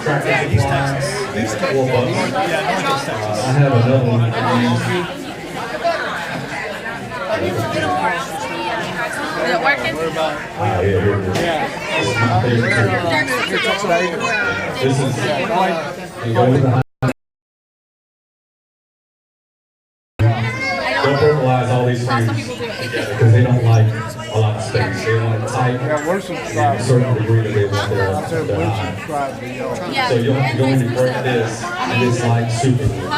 Tractor Supply, $4. I have another one at Main Street. Is it working? Yeah, here it is. This is my favorite. This is you go to the high. Don't verbalize all these things together because they don't like a lot of space. They want it tight and a certain degree that they want their high. So you'll going to break this and it's like super glue.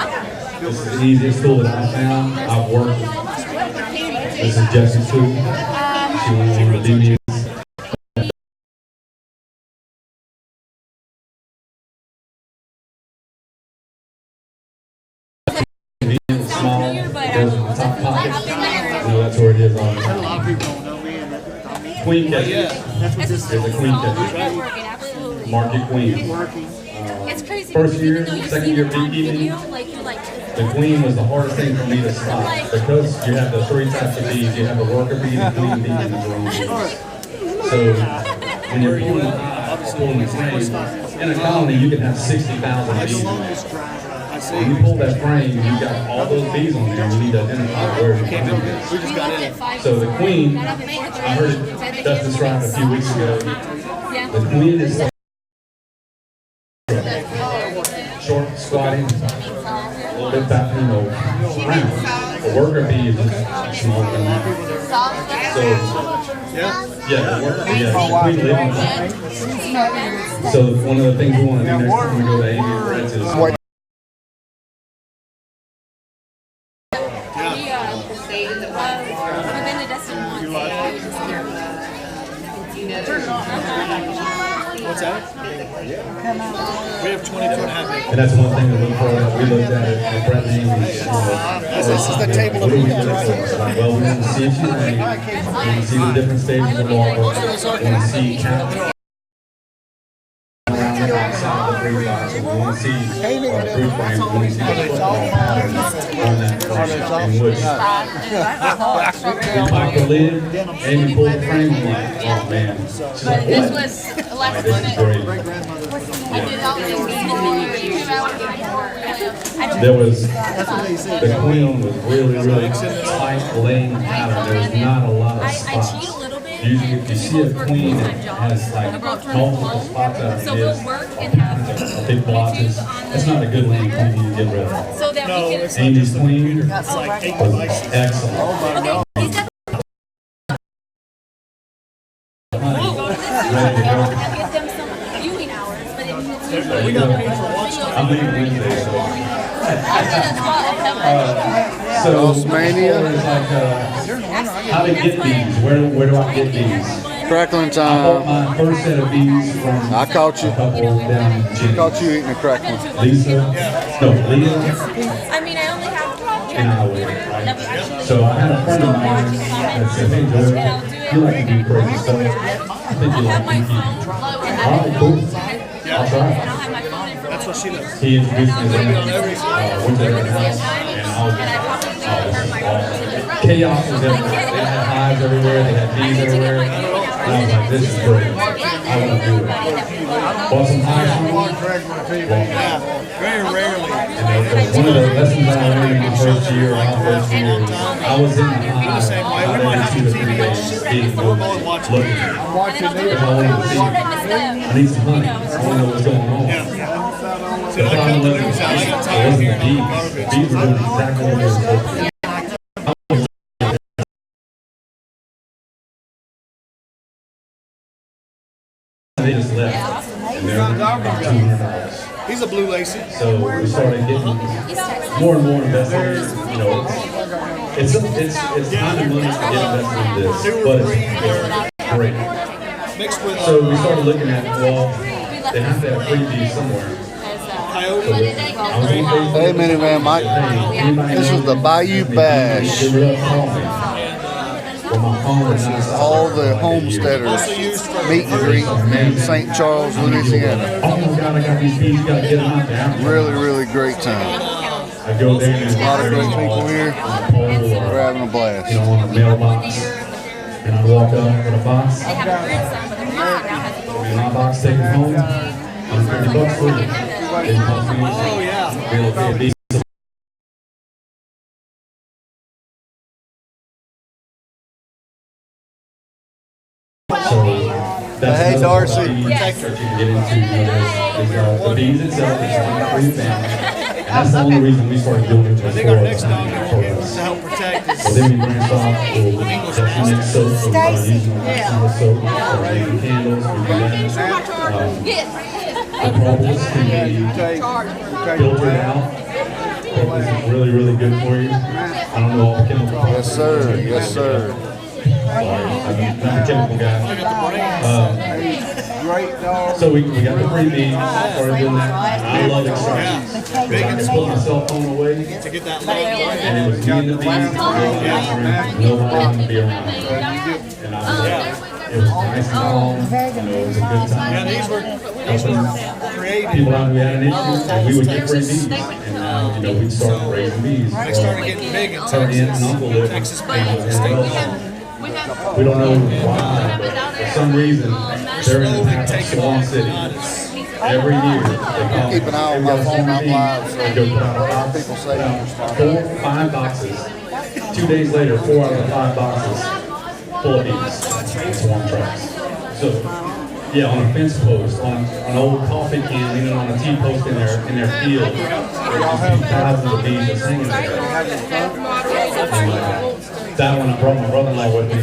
This is the easiest tool that I found. I've worked with. This is Jessie's tool. She wants one of the DVDs. Small, it goes in the top pocket. That's where it is on Queen catcher. There's a Queen catcher. Market Queen. It's crazy. First year, second year beekeeping, the queen was the hardest thing for me to spot because you have the three types of bees. You have the worker bee, the queen bee, and the drone bee. So when you're pulling the hive, pulling the frame, in a colony you can have 60,000 bees in there. When you pull that frame, you've got all those bees on there. You need to identify where the queen is. So the queen, I heard it just described a few weeks ago. The queen is short, squatty, a little bit back, round. The worker bee is just smaller than that. So, the worker bee, the queen lives on top. So one of the things we want to do next time we go to Amy and Brett's is What's that? We have 22.5 and that's one thing that we looked at it and Brett and Amy. This is the table of meetings. Well, we want to see if you ready. We want to see the different stages of larval. We want to see count around the outside of the brood box. We want to see our brood frames. We want to see the football pattern on that frame. In which we pop the lid, Amy pulled the frame, I'm like, oh man. She's like, This what? was last This is great. I did all these 2 hours. There was, the queen was really tight laying pattern. There's not a lot of spots. Usually if you see a queen that has like multiple spots out So of we'll it, work and have big blotches, that's not a good laying queen you can get rid of. so that we can. Amy's queen It's like 8 was devices. excellent. Okay, he's got Ready to go. I give them some viewing hours, but it's usually There you go. I'm leaving Wednesday, so. So, as far as like, how to get these, where do I get these? Crackling I bought time. my first set of bees from I caught you. a couple down in Jenny. Caught you eating a crackling. Lisa, no, Leah I mean, I only have and I would, right? So I had a friend of mine that said, hey, Joy, you like to do crazy stuff. I think you like beekeeping. All right, cool. I'll try it. That's what she does. He introduced me to went to their house, and I was just, oh, this is awesome. Chaos was everywhere. They had hives everywhere, they had bees everywhere. And I was like, this is great. I want to do it. Bought some hives from them. Very rarely. And one of the lessons I learned in my first year, I was in the hive about every 2 to 3 days, getting looking. If I wanted to see, I need some honey. I want to know what's going on. The problem wasn't the bees. The bees were doing exactly what they were supposed to do. They just left, and they're about $200. He's a blue lacy. So we started getting more and more invested. You know, it's time and money to get invested in this, but it's great. Mixed with So we started looking at, well, they have to have free bees somewhere. coyote. I was on Facebook. Hey, Minivan Mike. Hey, anybody This is the Bayou Bash. They were calling me. Well, my phone was not All the homesteaders meet and greet in St. Charles, Louisiana. oh my God, I got these bees, gotta get them out there. Really great time. I go there and A lot of great people here. We're having a you blast. know, on a mailbox. And I walk up with a box. Give me my box, take it home. $150 for it. Didn't cost me anything. Oh, yeah. Be able to pay a decent. So that's Hey, another Darcy. part of bees that you can get into. The bees itself is fun for your family. And that's the only reason we started doing it. I think our next dog that we'll get to help protect is So then we branched off to mix soap, so we started using summer soap, making candles, we do that. The propolis can be filtered out. Propolis is really, really good for you. I don't know all the chemical. Yes, sir. Yes, sir. I'm not a chemical guy. Great dog. So we got the free bees, started doing that. I love extraction. I can put my cell phone away, to get that love. and it was me and the bees, nobody can be around. And it was nice and calm, it was a good time. Yeah, these were created. People out who had an issue, and we would get free bees. And we'd start raising bees. They started getting big in Her aunt and uncle lived in Texas. We don't know why, but for some reason, they're in the path of Swan City. Every year, they call Keep an eye on my phone, I'm live, so they go put out people say 5 boxes. 2 days later, 4 out of the 5 boxes full of bees and swarm traps. So, yeah, on a fence post, on an old coffee can, leaning on a T-post in their field, there's just thousands of bees just hanging there. That one, I brought my brother-in-law with me.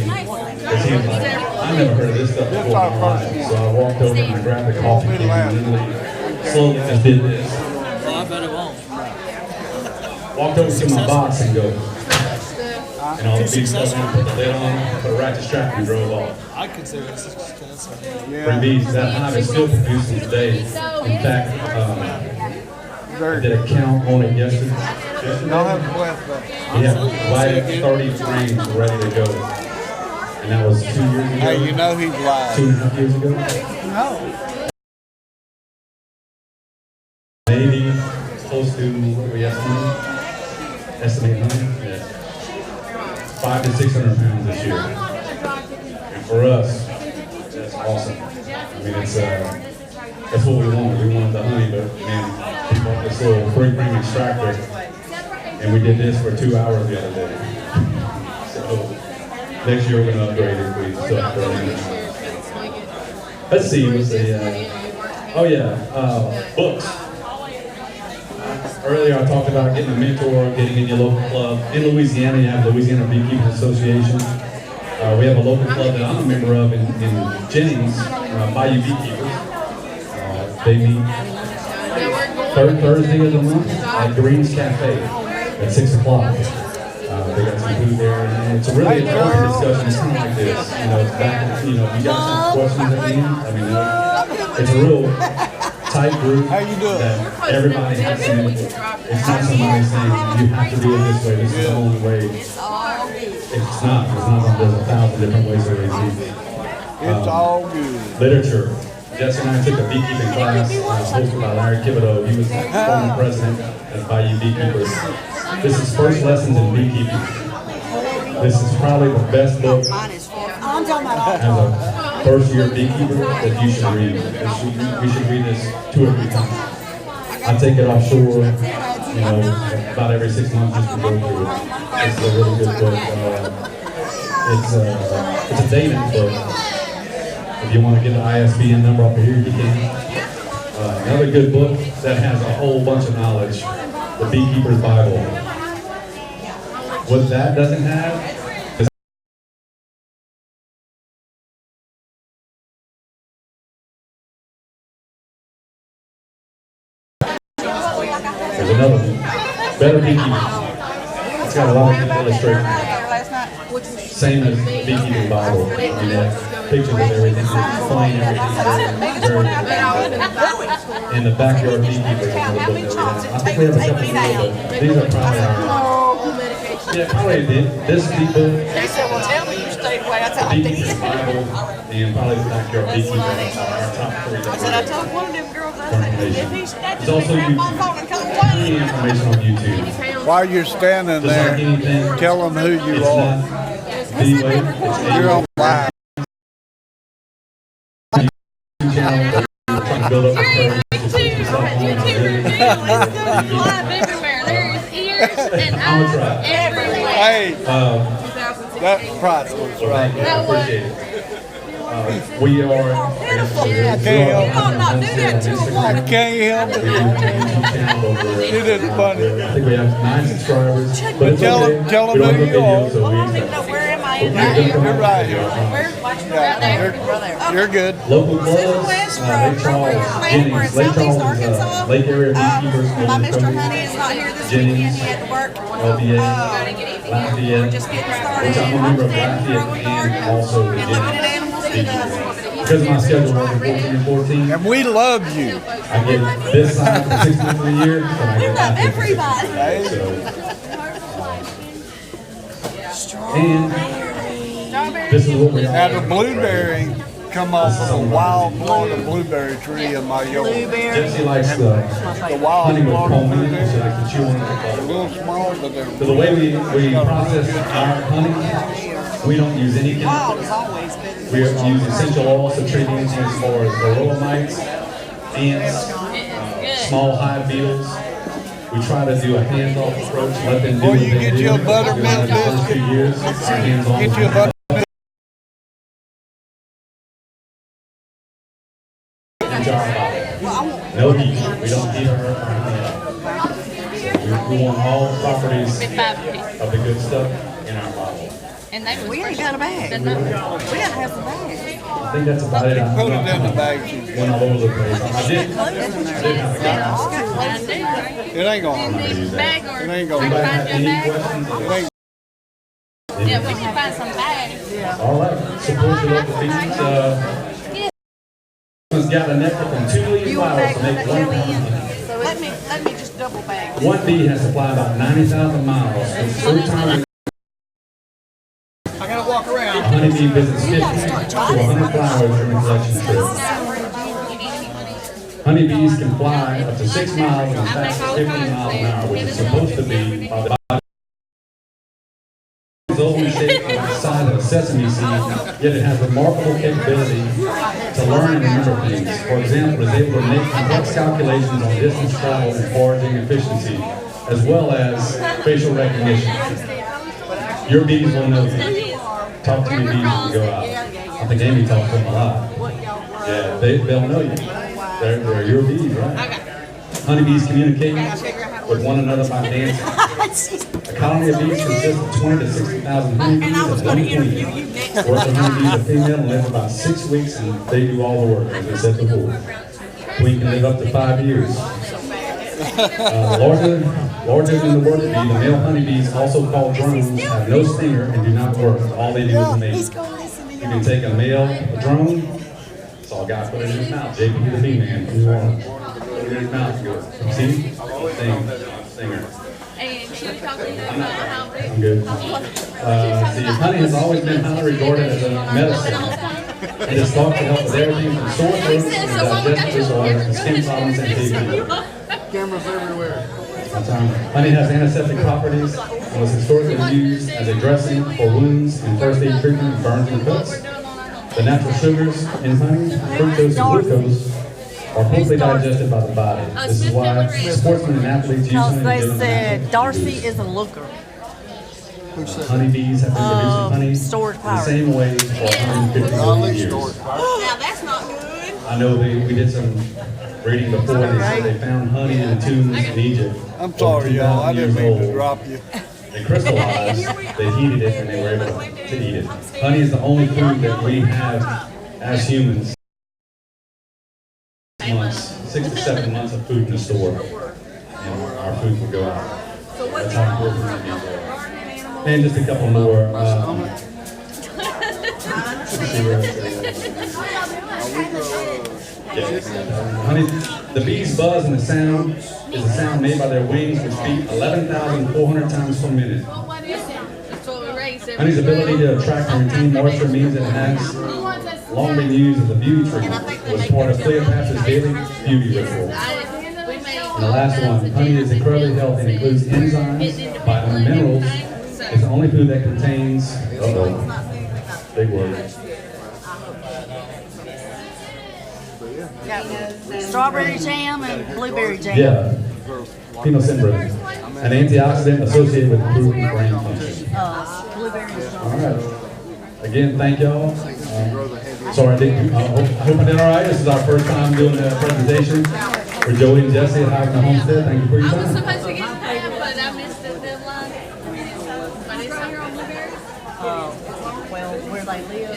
Because he was like, I never heard of this stuff before in my life. So I walked over and I grabbed the coffee can and literally slowly just did this. I bet it won't. Walked over to my box and go. And all the bees stuff in, put the lid on, put a ratchet strap and drove off. I consider this a success. Free bees, that hive is still producing today. In fact, I did a count on it yesterday. We have right at 30 frames ready to go. And that was 2 years ago. Hey, you know he's live. 2.5 years ago. No. Maybe close to, what do we estimate 100? Yeah. 500 to 600 pounds this year. And for us, that's awesome. I mean, it's that's what we wanted. We wanted the honey, but man, we bought this little free frame extractor, and we did this for 2 hours the other day. So next year we're going to upgrade it. We still have to run it. Let's see. What's the books. Earlier I talked about getting a mentor, getting in your local club. In Louisiana, you have the Louisiana Beekeepers Association. We have a local club that I'm a member of in Jennings, Bayou Beekeepers. They meet third Thursday of the month at Green's Cafe at 6 o'clock. They got some food there, and it's a really important discussion. It's kind of like this, it's back. You got some questions at the end. I mean, it's a real tight group. How you doing? That everybody has some input. It's not somebody saying you have to do it this way. This is the only way. It's not. There's 1,000 different ways to raise bees. It's all good. Literature. Jesse and I took a beekeeping class hosted by Larry Thibodeau. He was the former president of Bayou Beekeepers. This is First Lessons in Beekeeping. This is probably the best book as a first-year beekeeper that you should read. We should read this 2 or 3 times. I take it offshore, about every 6 months just to go through it. It's a really good book. It's a dating book. If you want to get the ISBN number up here, you can. Another good book that has a whole bunch of knowledge, The Beekeeper's Bible. What that doesn't have is there's another one, Better Beekeepers. It's got a lot of good illustrations. Same as the Beekeeping Bible. I mean, pictures of everything, explain everything. Very in the backyard beekeepers is another book that we have. I think we have a couple more, but these are probably our, probably this book. They said, well, tell me you stayed away. I said, I Beekeeping did. Bible, and probably the backyard beekeepers are our top 3. I said, I told one of them girls, I said, if he snatches There's also me, grab my phone and come plenty play. of information on YouTube. While you're standing Just like anything, there, tell them who you it's are. not anyway, it's You're on live. channel. We're trying to build up this program. everywhere. There's ears and I'm eyes gonna try. everywhere. Hey, Um, that priceless, Well, right? thank you. I appreciate it. We are. I can't help I can't help it. It is funny. I think we have 9 subscribers. But it's Tell okay. them- tell them We don't who have a you video, are. so we I don't ain't even know where am I in Okay, there. good. You're right. Where's You're good. Local clubs, West Lake from Charles, Jennings. We're in Jennings, Lake Southeast Charles, Arkansas. Lake Area Beekeepers, My Mr. Honey is not here this weekend. He had to work. LBA, Lafayette, We're just getting started. which I'm a member of Growing Lafayette garden and also the and looking at Jennings. animals and Because of my schedule working 14 and 14, And we love you. I get this side for 6 months of the year, and I get love Lafayette for 6 months of the year. And this is what we Now are. the blueberry come off of a wild Florida blueberry tree in my yard. Jesse likes the wild honey with Florida comb in it, blueberry. so like the chew on They're a it. little small, but they're So the way we process our honey, we don't use any chemicals. We use essential oils to treat anything as far as varroa mites, ants, small hive beetles. We try to do a hands-off approach, let them do Or what you they get do. you a buttermilk The first few biscuit. years, our hands-on. Get you a butter. Jar bottle. No heat. We don't heat our honey up. We want all the properties of the good stuff in our bottle. And they we ain't got a bag. We gotta have some bags. I think that's about it. I'm Put it not in the gonna- bag. Went all over the place. I did have a guy. It ain't gonna I'm gonna use that. bag or It ain't I gonna can Anybody find have you a any bag. questions? It ain't. Yeah, we can find some bags. All right, support your local bees. Has got a network from 2 million flowers to make 1 pound honey. Let me just double bag. One bee has to fly about 90,000 miles. Every time I gotta walk a around. honeybee visits 50 to 100 flowers during the collection trip. Honeybees can fly up to 6 miles and fast 15 miles an hour, which is supposed to be by the is only shaped like the size of a sesame seed, yet it has remarkable capability to learn and remember things. For example, it is able to make complex calculations on distance traveled and foraging efficiency, as well as facial recognition. Your bees will know you. Talk to your bees when you go out. I think Amy talks to them a lot. Yeah, they'll know you. They're your bees, right? Honeybees communicate with one another by dancing. A colony of bees consists of 20 to 60,000 honeybees and one queen. Working honeybees are female and live about 6 weeks, and they do all the work, as I said before. Queen can live up to 5 years. Larger than the worker bee, the male honeybees, also called drones, have no stinger and do not work. All they do is mate. You can take a drone. Saw a guy put it in his mouth. JP the bee man. He's one. Put it in his mouth. He goes, see? Stinger. And she was talking about how big. I'm good. See, honey has always been highly regarded as a medicine. It is thought to help with everything from sore throats and digestive disorders to skin problems and TB. Cameras everywhere. Honey has antiseptic properties and was historically used as a dressing for wounds and first aid treatment, burns and cuts. The natural sugars in honey, fructose and glucose, are quickly digested by the body. This is why sportsmen and athletes use honey. Because they to give them said natural Darcy boost. is a looker. Honeybees have been producing honey storage the power. same way for 150 million years. Now that's not good. I know we did some reading before. They said they found honey in tombs in Egypt. I'm sorry, y'all. I didn't mean to drop you. They crystallized, they heated it, and they were able to eat it. Honey is the only food that we have as humans. 6 to 7 months of food in the store, and our food will go out. That's how important honeybees are. And just a couple more. Let's see where it's at. Honey, the bees' buzz and the sound is a sound made by their wings, which beat 11,400 times per minute. That's what we raised. Honey's ability to attract and retain moisture means that it has long been used as a beauty treatment. It was part of Cleopatra's daily beauty ritual. And the last one, honey is incredibly healthy and includes enzymes, vitamins, minerals. It's the only food that contains, big word. Got strawberry jam and blueberry jam. Yeah. Pinot Sembre. An antioxidant associated with improved brain function. Blueberry and All strawberry. right. Again, thank y'all. Sorry, I hope I did all right. This is our first time doing the presentation for Joey and Jesse at Highland Homestead. Thank you for your I was time. supposed to get that, but I missed the deadline. But it's out here on Blueberry. Well, where they live,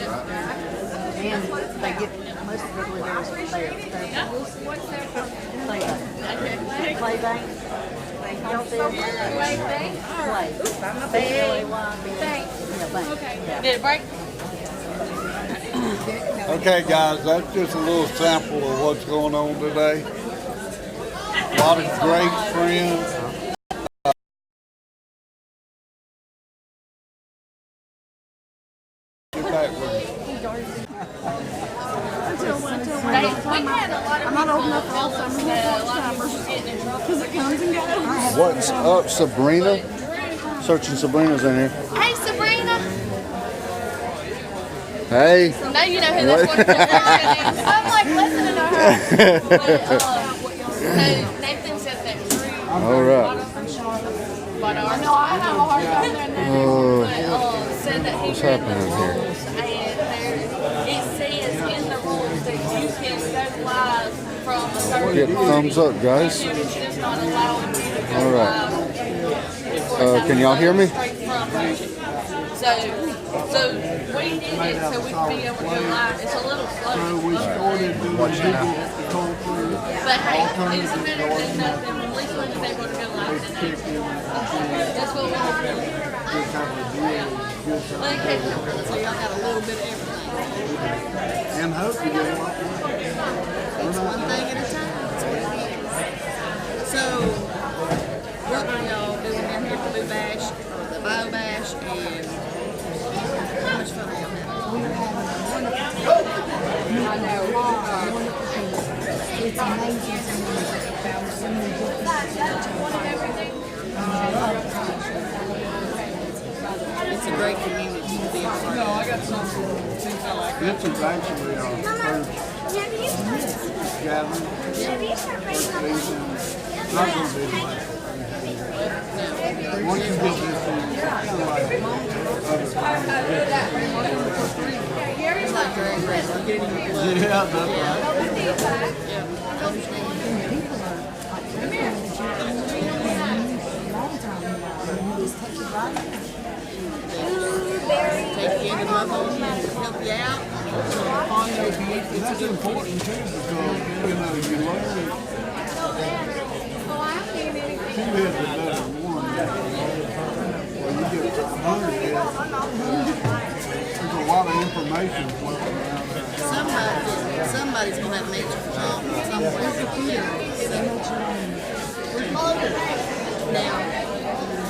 and they get most of the blueberries from there. Clay Bank. Y'all there? Right there. Clay. B-L-A-Y. Okay. Did it break? Okay, guys, that's just a little sample of what's going on today. A lot of great friends. Get back with me. I'm not old enough for all summer. A lot of people getting in trouble. Because it comes and goes. What's up, Sabrina? Searching Sabrina's in here. Hey, Sabrina. Hey. Now you know who this one is. I'm like listening to her. Nathan said that tree. All right. But I know I have a hard time there now. Said that he What's happening here? It says in the rules that you can go live from a certain Get thumbs up, guys. It's just not allowing you to go All right. live. Can y'all hear me? So we did it so we could be able to go live. It's a little slow. Watch it now. But hey, it's better than nothing. At least we was able to go live today. That's what we want to do. Okay, so y'all got a little bit of everything. And hope you get one. It's one thing at a time. So, what are y'all doing down here at the Boo Bash, or the Bayou Bash, and how much fun are y'all having? It's amazing to me about so many different It's a great community to be a part of. This is actually our first gathering. First season. Not gonna be the last. Once you get this in, it's kind of like other It's like very regular, getting your blood. Yeah, that's right. Take you in and love on you and help you out. That's important too because, you know, you learn. Two heads are better than one. Well, you get 100 heads. There's a lot of information floating around there. Somebody's gonna have nature talk somewhere. Now,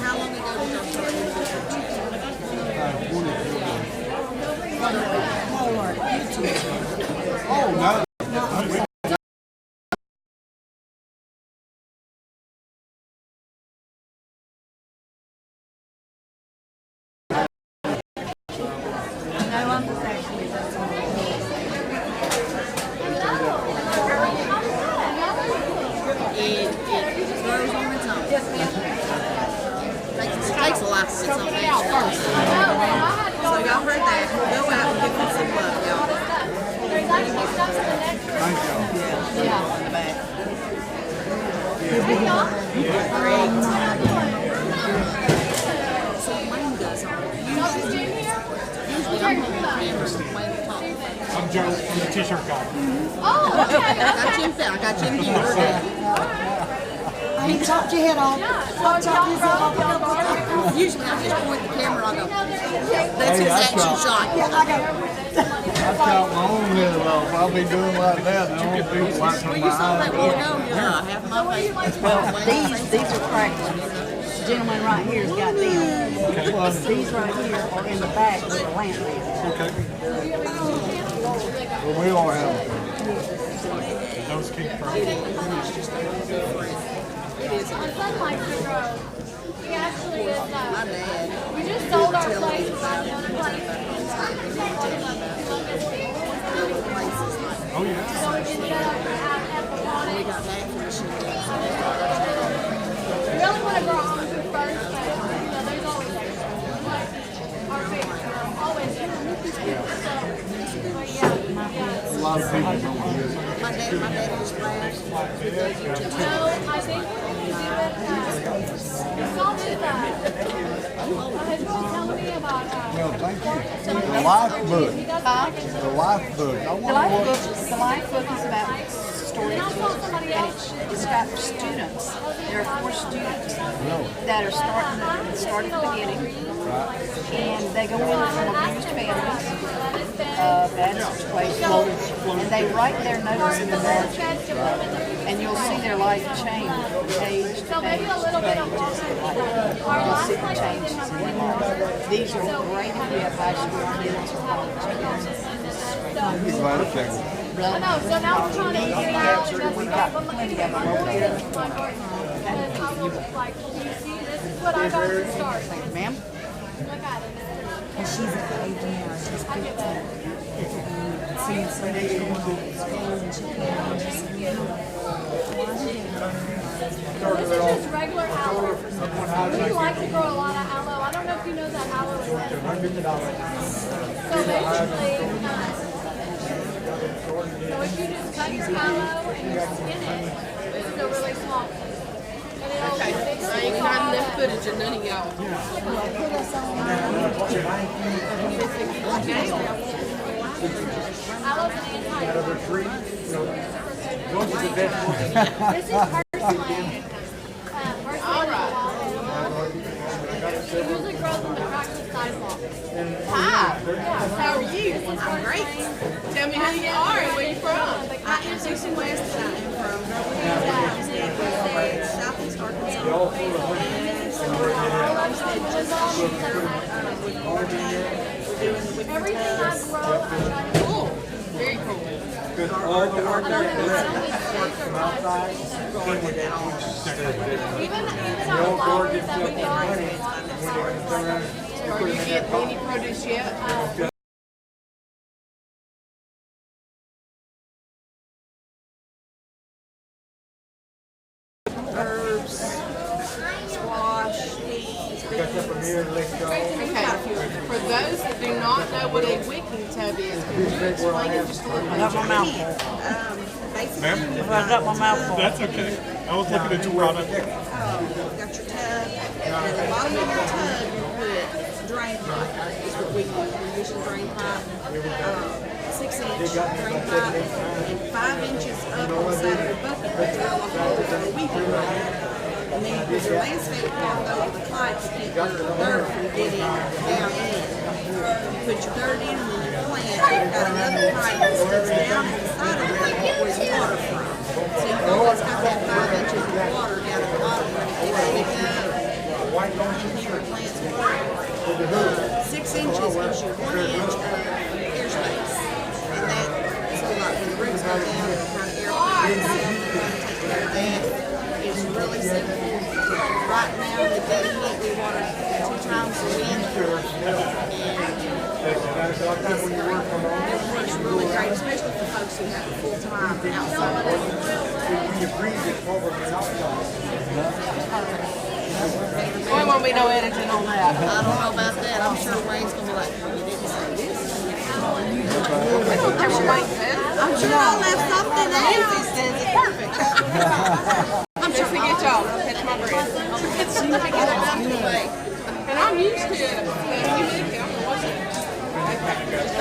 how long ago did y'all start doing this? 24. Oh, no. It grows on its own. It takes a lot to get something out. So y'all heard that. Go out and give them some love, y'all. Thank y'all. Yeah. In the back. So Wayne does all usually I'm holding the camera so Wayne will talk. I'm Joe. I'm the t-shirt guy. I got you in there. I got you in here. He chopped your head off. Chopped his head off. Usually I just point the camera. I go, that's his action shot. I chop my own head off. I'll be doing like that. And I won't be wiping Well, my you saw that eyes while off. ago. Yeah, half my face. Well, these are practice. The gentleman right here's got them. These right here are in the back with the lamp there. Okay. Well, we all have them. Those keep from. My dad. We just sold our place. places. Oh, yeah. We got back from the shooting. Really want to grow on food first, but there's always extra. Our favorites are always there. A lot of people don't do it. My dad was flash. So I think what we do is all this his book telling me about Well, thank you. The life book. he does like it. The life book. I The wonder life what. book, the life book is about stories. And I saw somebody else. It's got students. There are 4 students that are start at the beginning, and they go in from abused families, bad situations, and they write their notes in the margin, and you'll see their life change page to page to page. You'll see the changes in their life. These are great if you have high school kids or college kids. I'm glad I checked it. I know, so now we're trying to figure it out. And that's We've got but plenty looking of at them over here. my garden. And I was like, you see, this is what I got to start. Ma'am? Look at it. And she's at the age now, she's I get that. seeing so much going on at school, and she can't just, This is just regular aloe. We like to grow a lot of aloe. I don't know if you know that aloe is edible. So basically, so if you just cut your aloe and you skin it, this is a really small piece. And it'll be bigger. I ain't got enough footage of none of y'all. Aloe's an anti-inflammatory. This is purslane. It usually grows on the cracks of sidewalks. Hi, how are you? I'm great. Tell me who you are and where you from. I am Susan West and I am from Southeast Arkansas. Everything I grow, I try to Cool. Very cool. even our flowers that we grow, Are you getting any produce yet? Herbs, squash, peas, Okay, for those that do not know what a wicking tub is, could you explain it just a little bit? I got my mouth full. Basically, I got my mouth full. That's okay. I was looking at your product. got your tub, and at the bottom of your tub, you put drain pipe, is what we use a drain pipe, 6-inch drain pipe, and 5 inches up on the side of the bucket, but you're all over the weeping pipe. And then you put your landscape cloth over the pipe to keep your dirt from getting down in. You put your dirt in, and then you plant, you've got another pipe that sticks down on the side of the pipe where you water from. So you've always got that 5 inches of water down at the bottom where you let it go. Your plants grow. 6 inches gives you 1 inch of airspace. And that, so like when the roots go down, it kind of air take care of that. It's really simple. Right now, the day heat, we water 2 times a week. And it works really great, especially for folks who have a full-time outside. There won't be no editing on that. I don't know about that. I'm sure Wayne's gonna be like, you didn't say this. I'm sure I left something in. He says it's perfect. I'm sure to get y'all. Catch my breath. And I'm used to it.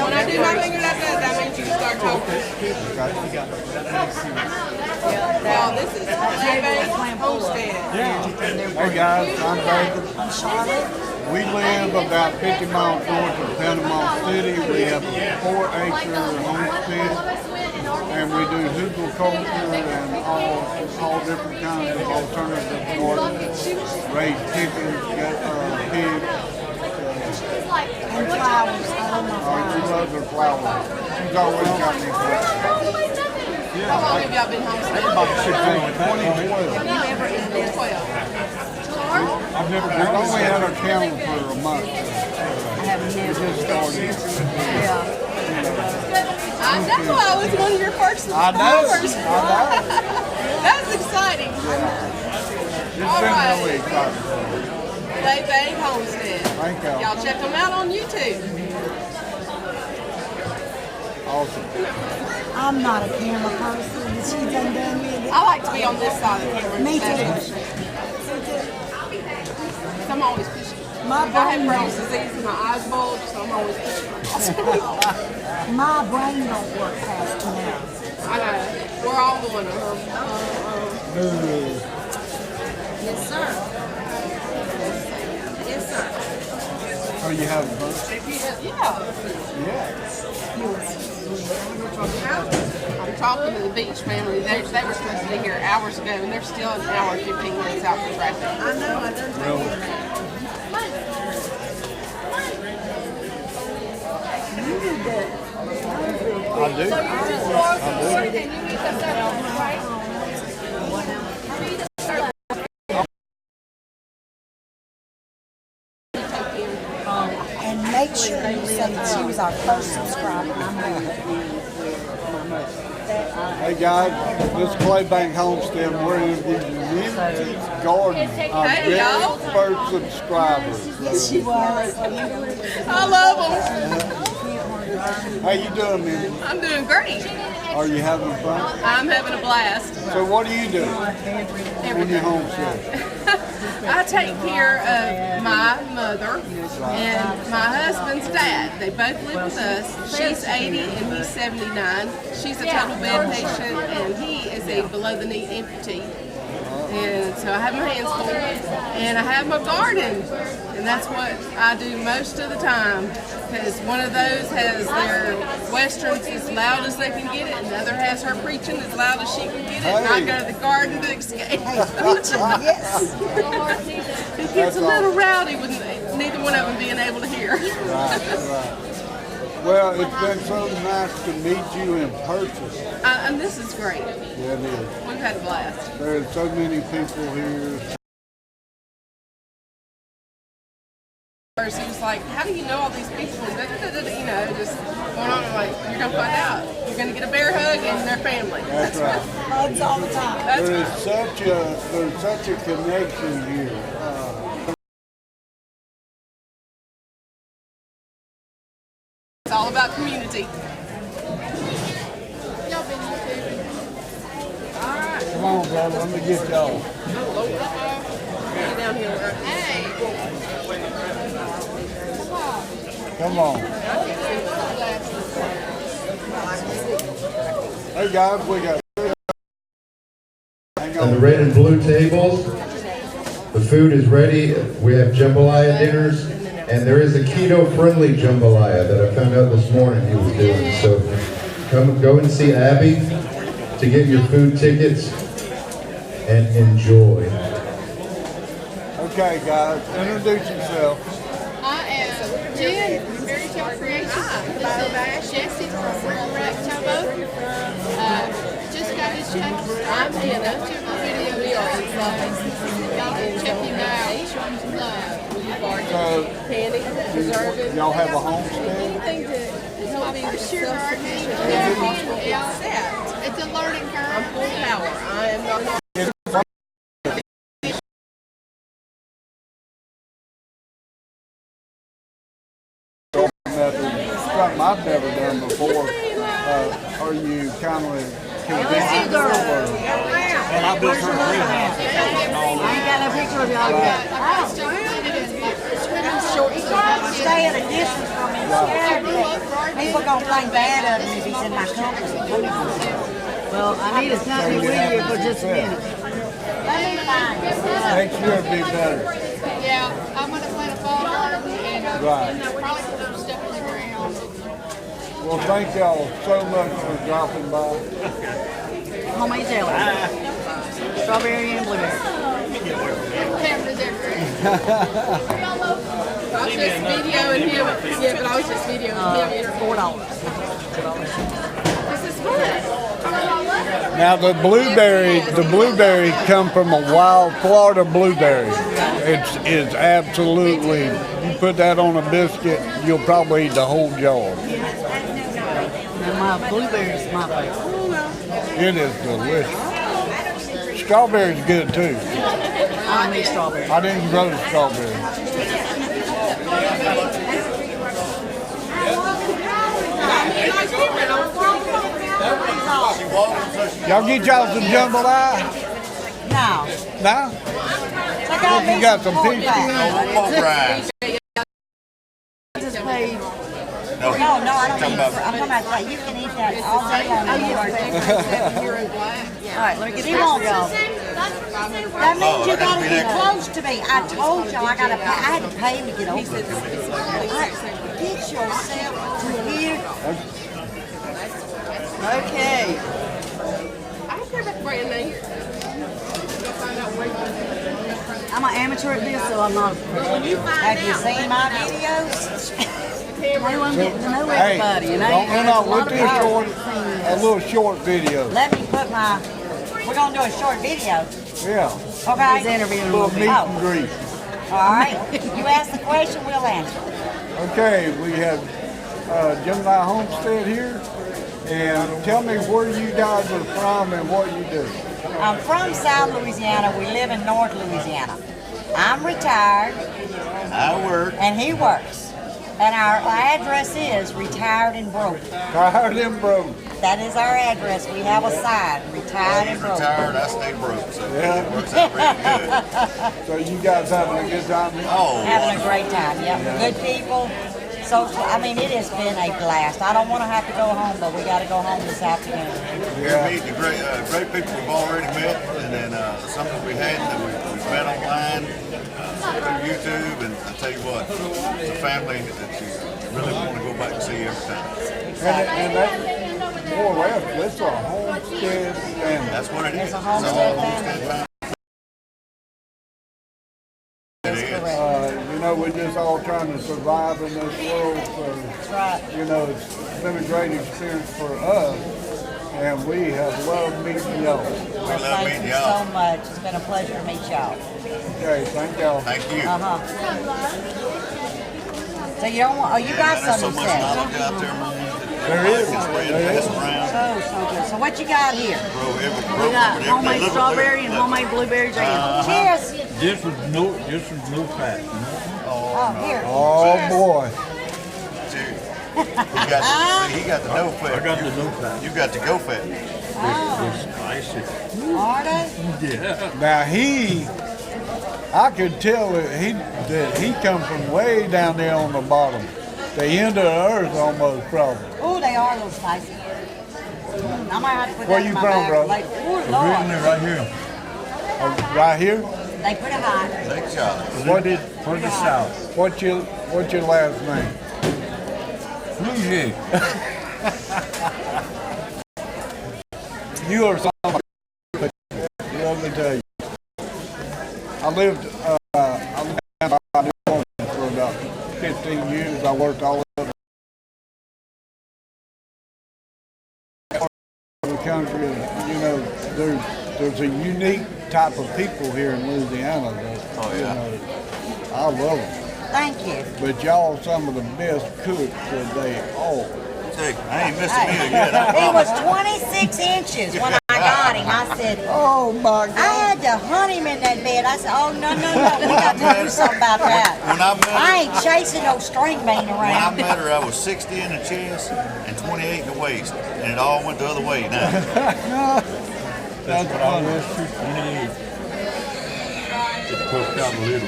When I do my finger like that means you start talking. Now this is Homestead. Hey guys, I'm David. We live about 50 miles north of Panama City. We have a 4-acre homestead, and we do hugelculture and all different kinds of alternative gardens. Raise chickens, pigs. and flowers, I love my flowers. She loves her flowers. She's always got me flowers. How long have y'all been homesteading? About 2012. Have you ever eaten 12? I've never been. We've only had our camel for a month. I have We never. just started. Yeah. I know I was one of your first I know. subscribers. That's exciting. It's All been right. really exciting. Bay Homestead. Thank y'all. Y'all check them out on YouTube. Awesome. I'm not a camera person, but she done me. I like to be on this side of the camera. Me That's too. for sure. I'm always pushing. My I have brain Crohn's don't, disease and my eyes bulge, so I'm always pushing. my brain don't work fast enough. I know. We're all going Yes, sir. Yes, sir. Are you having fun? Yeah. Yeah. I'm talking to the Beach family. They were supposed to be here hours ago, and they're still an hour and 15 minutes out for traffic. I know. I done told them that. I do. And make sure you say that she was our first subscriber. Hey guys, this is Claybank Homestead. We're in the community garden. Our Hey, very y'all. first subscriber. Yes, she was. I love them. How you doing, man? I'm doing great. Are you having fun? I'm having a blast. So what do you do in your homestead? I take care of my mother and my husband's dad. They both live with us. She's 80 and he's 79. She's a total bed patient and he is a below-the-knee amputee. And so I have my hands full, and I have my garden, and that's what I do most of the time. Because one of those has their westerns as loud as they can get it, and the other has her preaching as loud as she can get it, and I go to the garden to escape. Yes. It gets a little rowdy with neither one of them being able to hear. Right. Well, it's been so nice to meet you in person. And this is great. Yeah, it is. We've had a blast. There's so many people here. First, he was like, "How do you know all these people?" And you know, just going on. I'm like, "You're gonna find out. You're gonna get a bear hug and their family." That's right. Hugs all the time. That's There's such a connection here. It's all about community. Come on, brother. Let me get y'all. Get down here. Hey. Come on. Hey guys, we got. Hang And the on. red and blue tables, the food is ready. We have jambalaya dinners, and there is a keto-friendly jambalaya that I found out this morning he was doing. So go and see Abby to get your food tickets and enjoy. Okay, guys, introduce yourself. I am Jen from Fairy Tale Creations. This is Jessie from Real Rack Towboat. Just got his channel started. I'm Hannah. YouTube videos. Y'all can check him out. Show him some love. So, Candy, preserving. y'all have a homestead? Anything to help me For sure, self-sufficient. yeah. It's a learning I'm curve. full power. I am not. Something I've never done before. Are you kind of convinced? And I built her a greenhouse. I ain't got no picture of y'all yet. Stay at a distance from me. People gonna think bad of me if he's in my company. Well, I need a company with you for just a minute. Next year it'll be better. Yeah, I'm going to plant a fall garden and Right. probably put some stuff in the ground. Well, thank y'all so much for dropping by. Homemade jelly. Strawberry and blueberry. Cameras everywhere. I was just videoing him. Yeah, but I was just videoing him. $4. This is fun. Now the blueberry come from a wild Florida blueberry. It's absolutely, you put that on a biscuit, you'll probably eat the whole jar. And my blueberries is my favorite. It is delicious. Strawberry's good too. I don't eat strawberries. I didn't grow the strawberry. Y'all get y'all some jambalaya? No. Now? You got some pig skin? I just paid. No, I don't eat. I'm talking about like you can eat that all day long. All right, let me get He this wants for y'all. That means you gotta be close to me. I told y'all I had to pay him to get over it. Get yourself to here. Okay. I don't care about the brand name. I'm an amateur at this, so I'm not. Have you seen my videos? Everyone's getting to know Hey, everybody. And don't interrupt. We'll do a little short video. Let me put my. We're gonna do a short video. Yeah. He's Okay. interviewing A little with meet me. and greet. All right. You ask the question, we'll answer. Okay, we have Gemini Homestead here. And tell me where you guys are from and what you do. I'm from South Louisiana. We live in North Louisiana. I'm retired. I work. And he works. And our address is retired and broke. Tired and broke. That is our address. We have a sign, retired and He's broke. retired, I stay broke, so Yeah. it works out really good. So you guys having a good time here? Oh, Having a great time. Yep. Good people. So, I mean, it has been a blast. I don't want to have to go home, but we got to go home this afternoon. we're meeting the great people we've already met, and then some that we had that we've met online through YouTube. And I tell you what, it's a family that you really want to go back and see every time. And that, more or less, that's a homestead family. That's what it is. It's a It's homestead all family. homestead family. It is. You know, we're just all trying to survive in this world. So, That's right. you know, it's been a great experience for us, and we have loved meeting y'all. We love Thank meeting you so y'all. much. It's been a pleasure to meet y'all. Okay, thank y'all. Thank you. So you don't want, oh, you got There's so something much to say. knowledge out there, man. There is. It's ready to There pass is. around. So good. So what you got here? Grow every, We got homemade look, strawberry and homemade blueberry jam. Cheers. This was no fat. Oh, here. Oh, boy. Dude, he got the no fat. I got the no fat. You got the go fat. It's spicy. Are they? Yeah. Now I could tell that he come from way down there on the bottom. The end of the earth almost, probably. Oh, they are a little spicy. I might have to put Where that you in my from, bag. bro? Like, oh, Originally Lord. right here. Right here? They put it hot. Take a shot. For the south. What's your last name? Bougie. You are somebody. Let me tell you. I lived down by New Orleans for about 15 years. I worked all over the country. And, you know, there's a unique type of people here in Louisiana that, you know, I love them. Thank you. But y'all some of the best cooks that they all. Hey, I ain't missed a meal yet. I He was promise. 26 inches when I got him. I said, Oh my I God. had to hunt him in that bed. I said, oh, no. We got to do something about that. When I met her, I ain't chasing no string bean when I around. met her, I was 60 in the chest and 28 in the waist, and it all went the other way now. That's But I funny. was 28. It cooked out a little.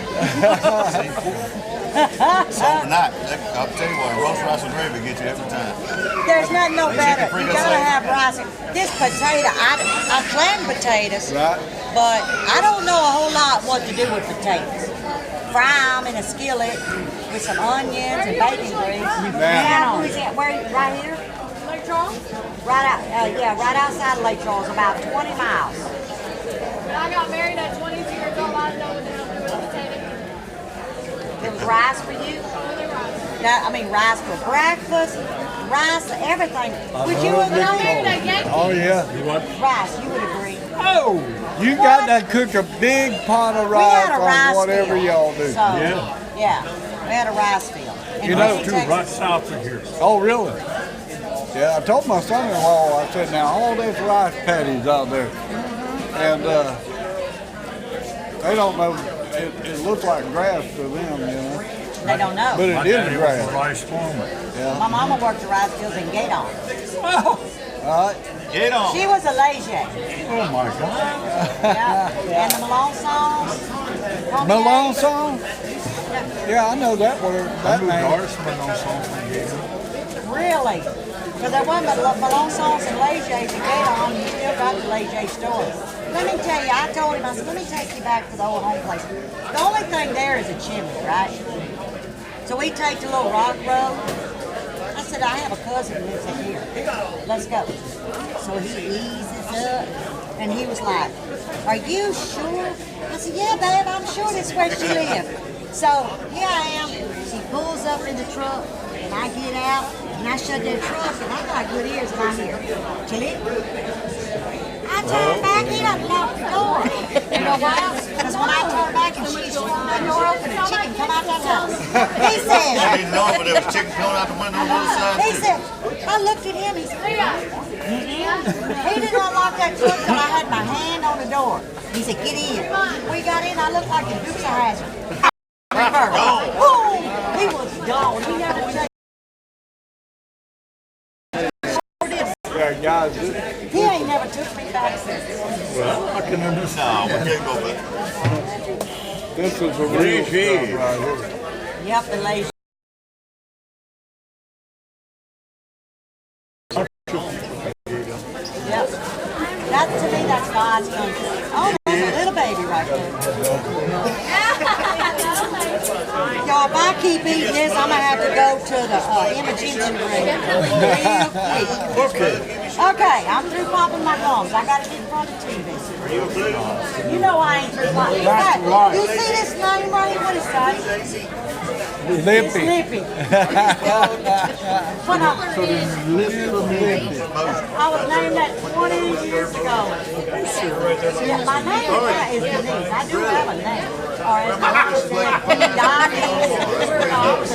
So tonight, I'll tell you what, roast rice and gravy gets you every time. There's nothing no better. chicken You fricassee. gotta have rice. This potato, I plan potatoes, Right? but I don't know a whole lot what to do with potatoes. Fry them in a skillet with some onions and bacon grease. Now, Where's that? Where? Right here? Lake Charles? Right out. Yeah, right outside of Lake Charles, about 20 miles. When I got married at 22 years old, I didn't know what the hell to do with potato. It was rice for you. That, I mean, rice for breakfast, rice, everything. Would you agree? oh yeah. You what? Rice, you would agree. Oh, you got to cook a big pot of We rice had a on rice whatever field. y'all do. So, Yeah. we had a rice field. And You we know, in Two Texas- right south of here. Oh, really? Yeah, I told my son-in-law, I said, now all these rice paddies out there, and they don't know, it looks like grass to them, you know. They don't know. But it is grass. Rice farmer. Yeah. My mama worked the rice fields in Gaydon. All right. Get on. She was a lager. Oh my God. Yeah. And the Malone songs. Malone song? Yeah, I know that word. I That moved name. Arsman on something. Really? Because there wasn't but Malone songs and Leger's in Gaydon. You still got the Leger store. Let me tell you, I told him, I said, let me take you back to the old home place. The only thing there is a chimney, right? So we take the little rock road. I said, I have a cousin who lives up here. Let's go. So he eases up, and he was like, are you sure? I said, yeah, babe, I'm sure that's where she lives. So here I am. She pulls up in the truck, and I get out, and I shut that truck, and I got good ears, and I hear, click. I turned back, he done locked the door. You know why? Because when I turned back and she swung the door open, a chicken come out that house. He said, I didn't know, but there was chicken coming out the window on the other side. he said, I looked at him, he said, he didn't unlock that truck till I had my hand on the door. He said, get in. We got in, I looked like the Dukes of Hazzard. Boom! He was gone. He never checked. Yeah, guys, He ain't never took me back since. Well, I can understand. No, we can't go back. this is a real stuff right here. Yep, the lazy. Yep. That to me, that's God's country. Oh, there's a little baby right there. Y'all, if I keep eating this, I'm gonna have to go to the emergency room real quick. Okay, I'm through popping my gums. I gotta get in front of the TV. You know I ain't through popping. Hey, you see this name right here? What is that? It's Lippy. Lippy. When I was named that 20 years ago. Yeah, my name is Denise. I do have a name. Or as my mom said, Donnie.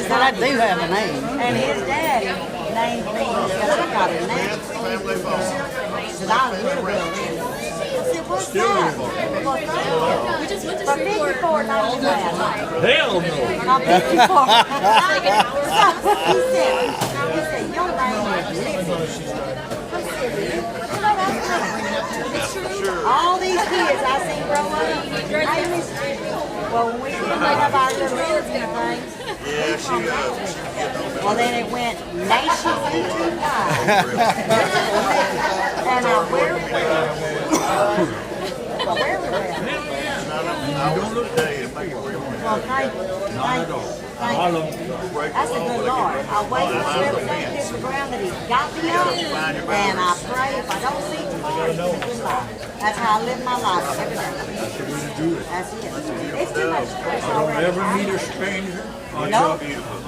But I do have a name. And his daddy named me. Because I got a name. Because I was a little girl then. I said, what's that? What's that? We just went to For Shreveport. 54, not too bad. Hell no. I'm 54. So he said, your name is Lizzie. I said, you know, that's good. All these kids I seen grow up, well, when we didn't have our little realty things, Yeah, she well, then it went nationwide. And where we were. I don't look at you to make it real. Well, thank you. Thank you. Thank you. That's a good Lord. I wait for everything to hit the ground that He's got me on, and I pray if I don't see tomorrow, He's a good life. That's how I live my life every day. That's it. It's too much stress already. Ever meet a stranger? No. I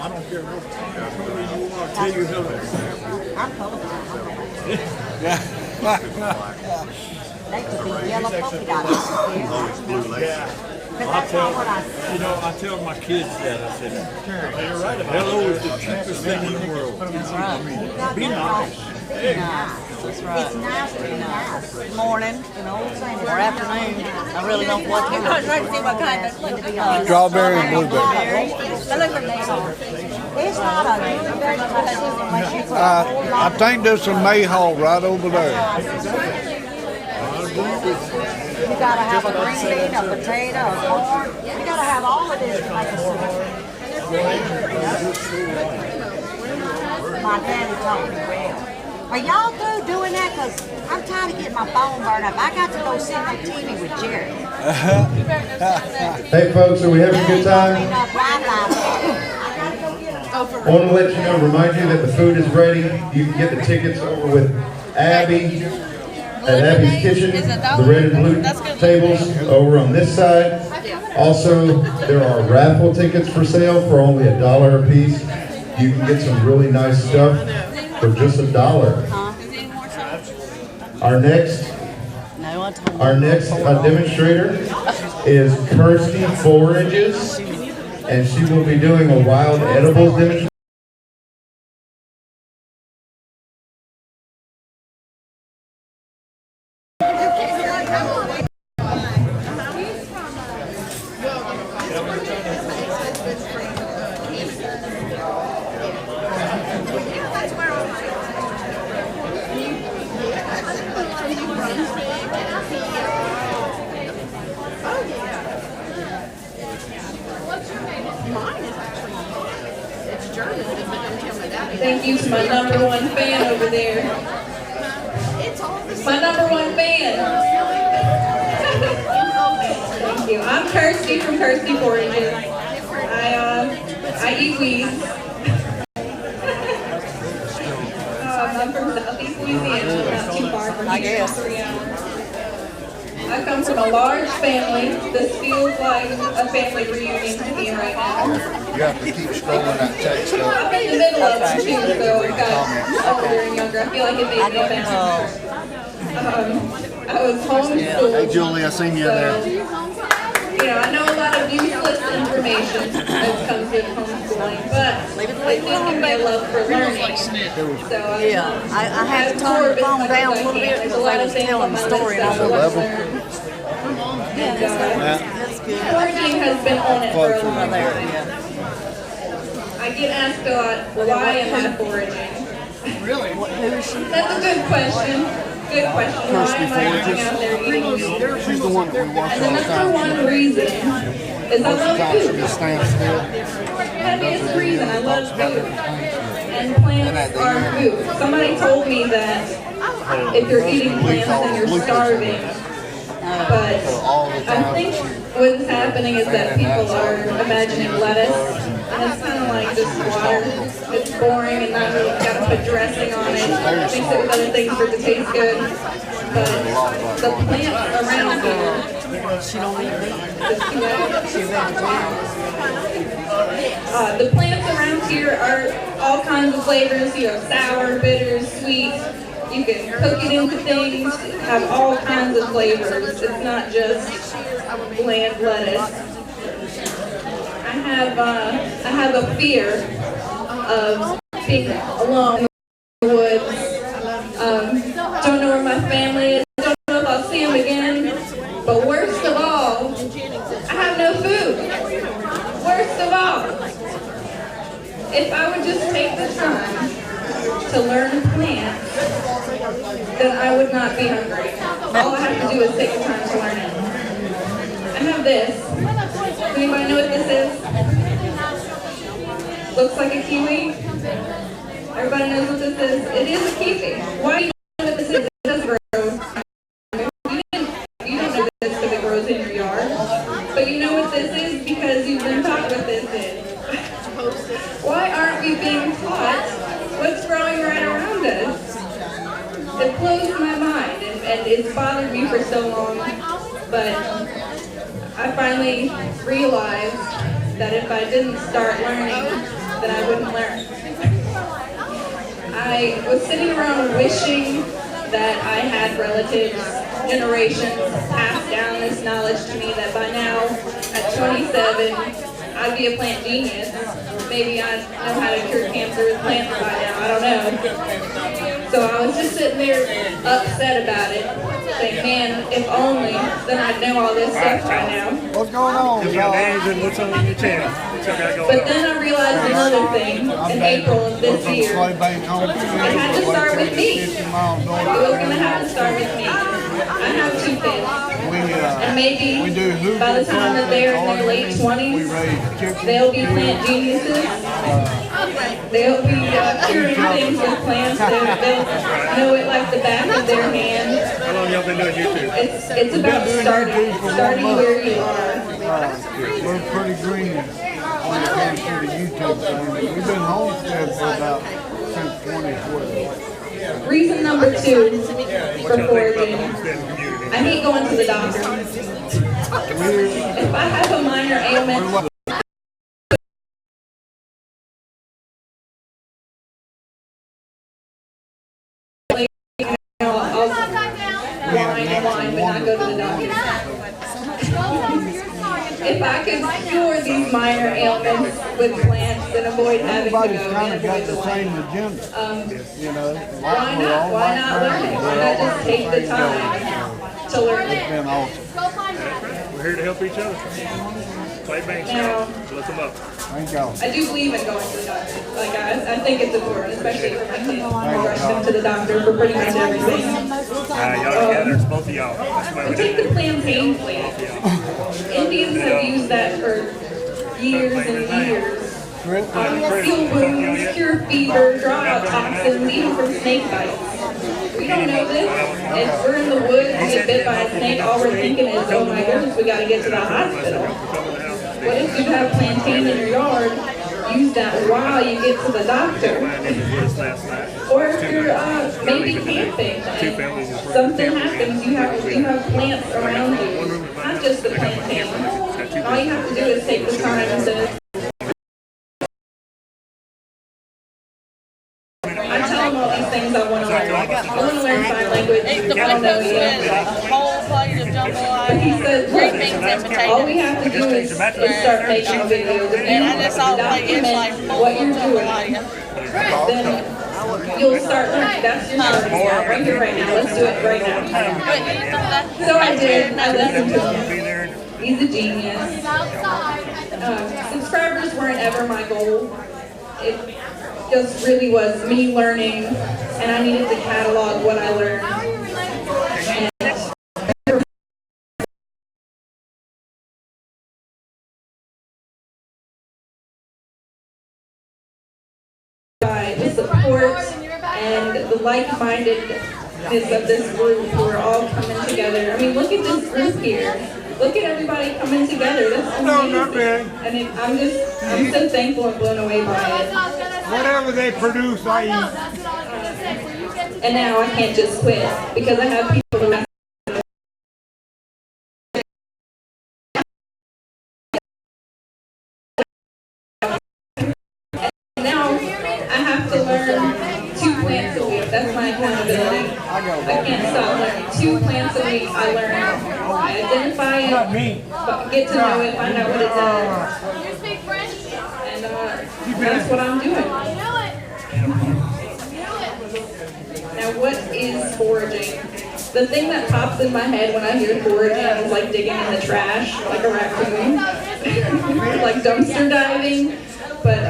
don't care what color you are. I'll tell you hello. I'm colorblind. They could be yellow polka dots. Yeah. Because that's not what I see. You know, I tell my kids that. I said, hello is the cheapest thing in the world. Be nice. Be nice. That's right. It's nice to be nice. Morning, an old saying, or afternoon. I really don't know what to do. I was trying to see what kind of Strawberry and blueberry. It's not a blueberry unless you put a whole I lot. think there's some mayhaw right over there. You gotta have a green bean, a potato, a corn. You gotta have all of this to make a soup. My daddy taught me well. Are y'all through doing that? Because I'm tired of getting my phone burned up. I got to go sit on TV with Jerry. Hey folks, are we having a good time? I gotta go get them. I want to let you know, remind you that the food is ready. You can get the tickets over with Abby at Abby's Kitchen. The red and blue tables over on this side. Also, there are raffle tickets for sale for only $1 a piece. You can get some really nice stuff for just $1. Our next demonstrator is Kirsty Forages, and she will be doing a wild edibles demonstration. Thank you to my #1 fan over there. My #1 fan. Thank you. I'm Kirsty from Kirsty Forages. I eat weeds. I'm from Southeast Louisiana, not too far from here. I come from a large family. This feels like a family reunion to me right now. You have to keep scrolling that text up. I'm in the middle of it too, so I've got older and younger. I feel like it made me bounce. I was homeschooled. Hey Julie, I seen you there. You know, I know a lot of useless information that comes with homeschooling, but it did give me a love for learning. So I had to turn the phone down a little bit because I was telling the story and I was level. Quarantine has been on it for a long time. I get asked a lot, why am I foraging? Really? Who is she? That's a good question. Good question. Why am I going out there eating meat? She's the one that we watch And all the the time. #1 reason is I love She food. just stands still. Heaviest reason I love food. And plants are food. Somebody told me that if you're eating plants then you're starving. But I think what's happening is that people are imagining lettuce, and it's kind of like just water. It's boring and not really got to put dressing on it. Mix it with other things for it to taste good. But the plants around here, She don't eat meat. she's the plants around here are all kinds of flavors. You have sour, bitter, sweet. You can cook it into things, have all kinds of flavors. It's not just bland lettuce. I have a fear of being alone in the woods. Don't know where my family is. Don't know if I'll see them again. But worst of all, I have no food. Worst of all, if I would just take the time to learn plants, then I would not be hungry. All I have to do is take the time to learn it. I have this. Does anybody know what this is? Looks like a kiwi. Everybody knows what this is? It is a kiwi. Why do you know what this is? It does grow. You don't know this because it grows in your yard. But you know what this is because you've been taught what this is. Why aren't we being taught what's growing right around us? It blows my mind, and it's bothered me for so long, but I finally realized that if I didn't start learning, then I wouldn't learn. I was sitting around wishing that I had relatives, generations, pass down this knowledge to me that by now, at 27, I'd be a plant genius. Maybe I'd know how to cure cancer with plants by now, I don't know. So I was just sitting there upset about it, saying, man, if only, then I'd know all this stuff by now. What's going on, Your y'all? names and what's on your channel. What you got going But on? then I realized another thing in April of this year. Slave Bank home. I had to start with me. It was going to have to start with me. I have 2 kids. And maybe by the time that they're in their late 20s, they'll be plant geniuses. They'll be curing things with plants. They'll know it like the back of their hand. How long y'all been doing YouTube? It's about starting where you are. We're pretty green when it comes to the YouTube thing. We've been homestead for about since 2012. Reason number 2 for foraging. I hate going to the doctor. If I have a minor ailment, I'll whine, but not go to the doctor. If I could cure these minor ailments with plants and avoid having to go Everybody's and kind of got avoid the the same line, agenda, you know. why not? Why not learn it? Why not just take the time to learn It's it? been awesome. We're here to help each other. Slave Bank. Now, Look them up. Thank y'all. I do believe in going to the doctor. Like, I think it's important, especially for my kids. I rush them to the doctor for pretty much everything. Y'all together, it's both of y'all. That's why So we take did the plantain plant. Indians have used that for years and years Heal wounds, cure fever, draw out toxins, even from snake bites. We don't know this. If we're in the woods and get bit by a snake, all we're thinking is, oh my goodness, we gotta get to the hospital. What if you have plantain in your yard? Use that while you get to the doctor. Or if you're maybe camping and something happens, you have plants around you, not just the plantain. All you have to do is take the time to. I tell them all these things I want to learn. I want to learn sign language. I don't know yet. A whole plate of jambalaya. But he said, Three things and potatoes. all we have to do is start making videos. And I just all plate is like full what of you're doing. jambalaya. Then you'll start learning. That's your starting point right here, right now. Let's do it right now. So I did. I listened to him. He's a genius. Subscribers weren't ever my goal. It just really was me learning, and I needed to catalog what I learned. By the support and the like-mindedness of this group who are all coming together. I mean, look at this group here. Look at everybody coming together. That's amazing. No, not really. And I'm so thankful and blown away by it. Whatever they produce, I eat. And now I can't just quit because I have people who ask. And now I have to learn 2 plants a week. That's my accountability. I can't stop learning. 2 plants a week. I learn. I identify it, get to know it, find out what it does. You speak French? And that's what I'm doing. Now, what is foraging? The thing that pops in my head when I hear foraging is like digging in the trash, like a raccoon, like dumpster diving. But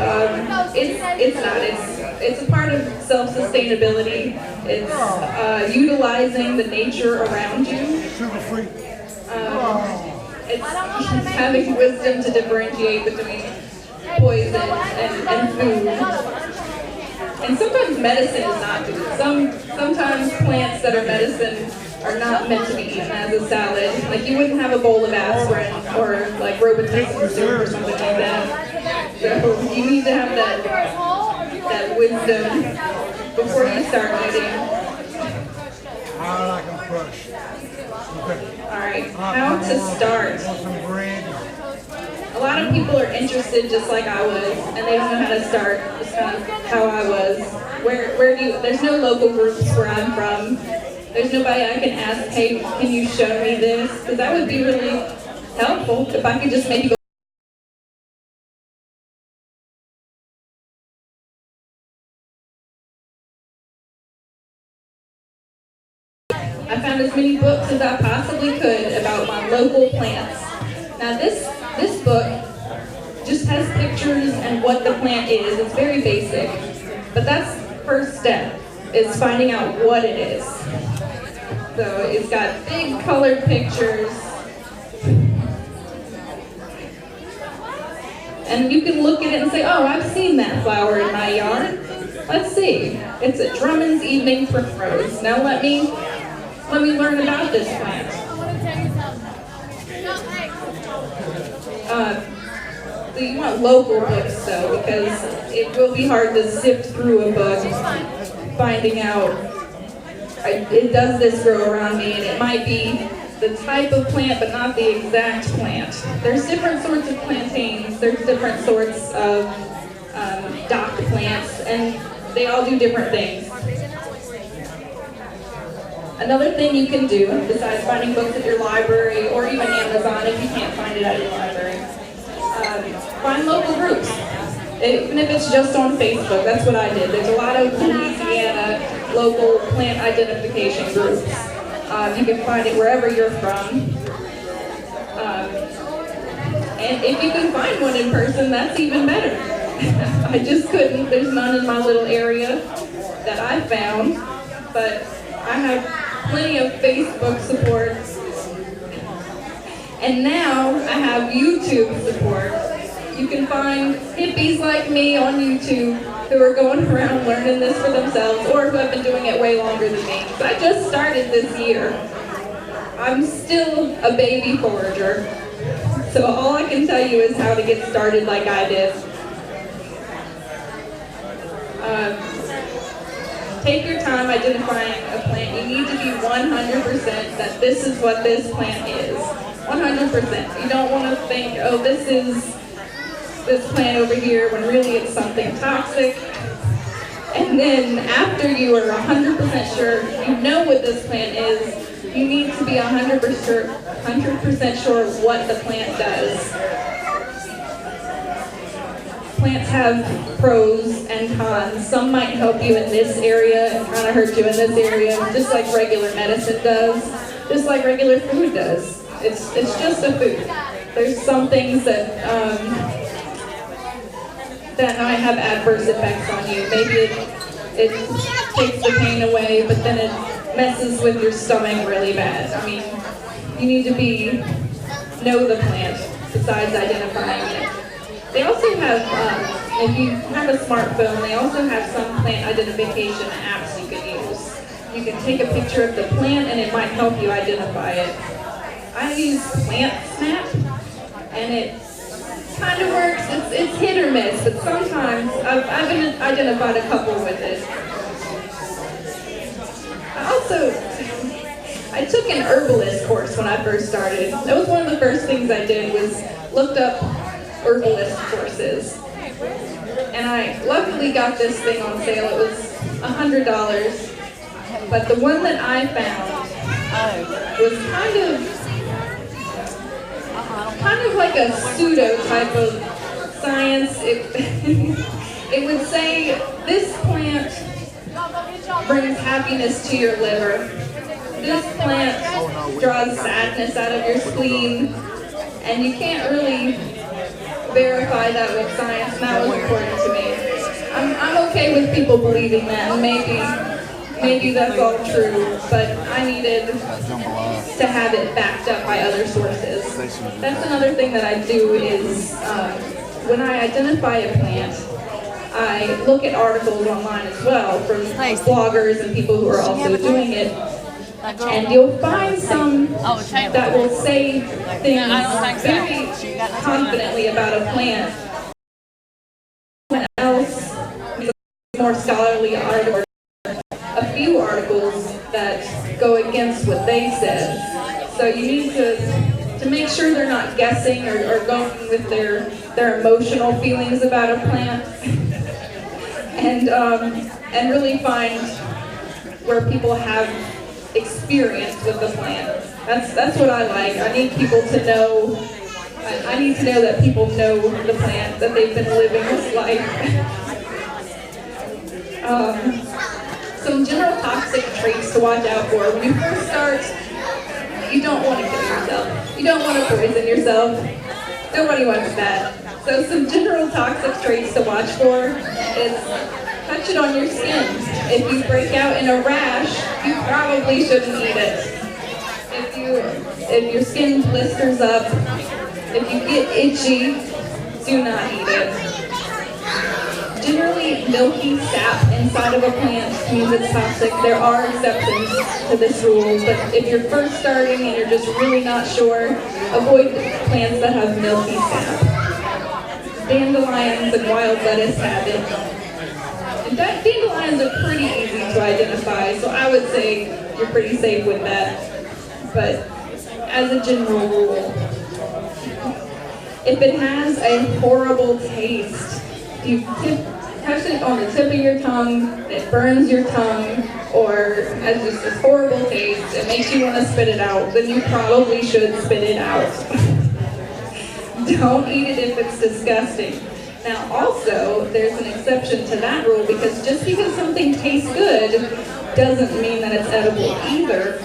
it's not. It's a part of self-sustainability. It's utilizing the nature around you. It's having wisdom to differentiate between poison and food. And sometimes medicine is not food. Sometimes plants that are medicine are not meant to be eaten as a salad. Like you wouldn't have a bowl of aspirin or like Robitussin soup or something like that. So you need to have that wisdom before you start eating. I like them crushed. Alright, how to start. A lot of people are interested just like I was, and they don't know how to start. Just kind of how I was. There's no local groups where I'm from. There's nobody I can ask, hey, can you show me this? Because that would be really helpful if I could just maybe go. I found as many books as I possibly could about my local plants. Now this book just has pictures and what the plant is. It's very basic, but that's the first step, is finding out what it is. So it's got big colored pictures. And you can look at it and say, oh, I've seen that flower in my yard. Let's see. It's a Drummond's Evening Primrose. Now let me learn about this plant. So you want local books though, because it will be hard to sift through a book, finding out, it does this grow around me, and it might be the type of plant, but not the exact plant. There's different sorts of plantains, there's different sorts of dock plants, and they all do different things. Another thing you can do, besides finding books at your library, or even Amazon if you can't find it at your library, find local groups. Even if it's just on Facebook, that's what I did. There's a lot of Louisiana local plant identification groups. You can find it wherever you're from. And if you can find one in person, that's even better. I just couldn't. There's none in my little area that I found, but I have plenty of Facebook support. And now I have YouTube support. You can find hippies like me on YouTube who are going around learning this for themselves or who have been doing it way longer than me. But I just started this year. I'm still a baby forager. So all I can tell you is how to get started like I did. Take your time identifying a plant. You need to be 100% that this is what this plant is. 100%. You don't want to think, oh, this is this plant over here, when really it's something toxic. And then after you are 100% sure you know what this plant is, you need to be 100% sure what the plant does. Plants have pros and cons. Some might help you in this area and kind of hurt you in this area, just like regular medicine does, just like regular food does. It's just a food. There's some things that that might have adverse effects on you. Maybe it takes the pain away, but then it messes with your stomach really bad. I mean, you need to know the plant besides identifying it. They also have, if you have a smartphone, they also have some plant identification apps you can use. You can take a picture of the plant and it might help you identify it. I use Plant Snap, and it kind of works. It's hit or miss, but sometimes I've identified a couple with it. I took an herbalist course when I first started. That was one of the first things I did, was looked up herbalist courses. And I luckily got this thing on sale. It was $100. But the one that I found was kind of like a pseudo type of science. It would say this plant brings happiness to your liver. This plant draws sadness out of your spleen. And you can't really verify that with science, and that was important to me. I'm okay with people believing that, and maybe that's all true, but I needed to have it backed up by other sources. That's another thing that I do is, when I identify a plant, I look at articles online as well from bloggers and people who are also doing it. And you'll find some that will say things very confidently about a plant. Someone else, more scholarly articles, a few articles that go against what they said. So you need to make sure they're not guessing or going with their emotional feelings about a plant, and really find where people have experience with the plant. That's what I like. I need people to know. I need to know that people know the plant, that they've been living this life. Some general toxic traits to watch out for. When you first start, you don't want to kill yourself. You don't want to poison yourself. Nobody wants that. So some general toxic traits to watch for is touch it on your skin. If you break out in a rash, you probably shouldn't eat it. If your skin blisters up, if you get itchy, do not eat it. Generally, milky sap inside of a plant means it's toxic. There are exceptions to this rule, but if you're first starting and you're just really not sure, avoid plants that have milky sap. Dandelions and wild lettuce have it. Dandelions are pretty easy to identify, so I would say you're pretty safe with that. But as a general rule, if it has a horrible taste, you touch it on the tip of your tongue, it burns your tongue, or has just this horrible taste, it makes you want to spit it out, then you probably should spit it out. Don't eat it if it's disgusting. Now also, there's an exception to that rule, because just because something tastes good doesn't mean that it's edible either.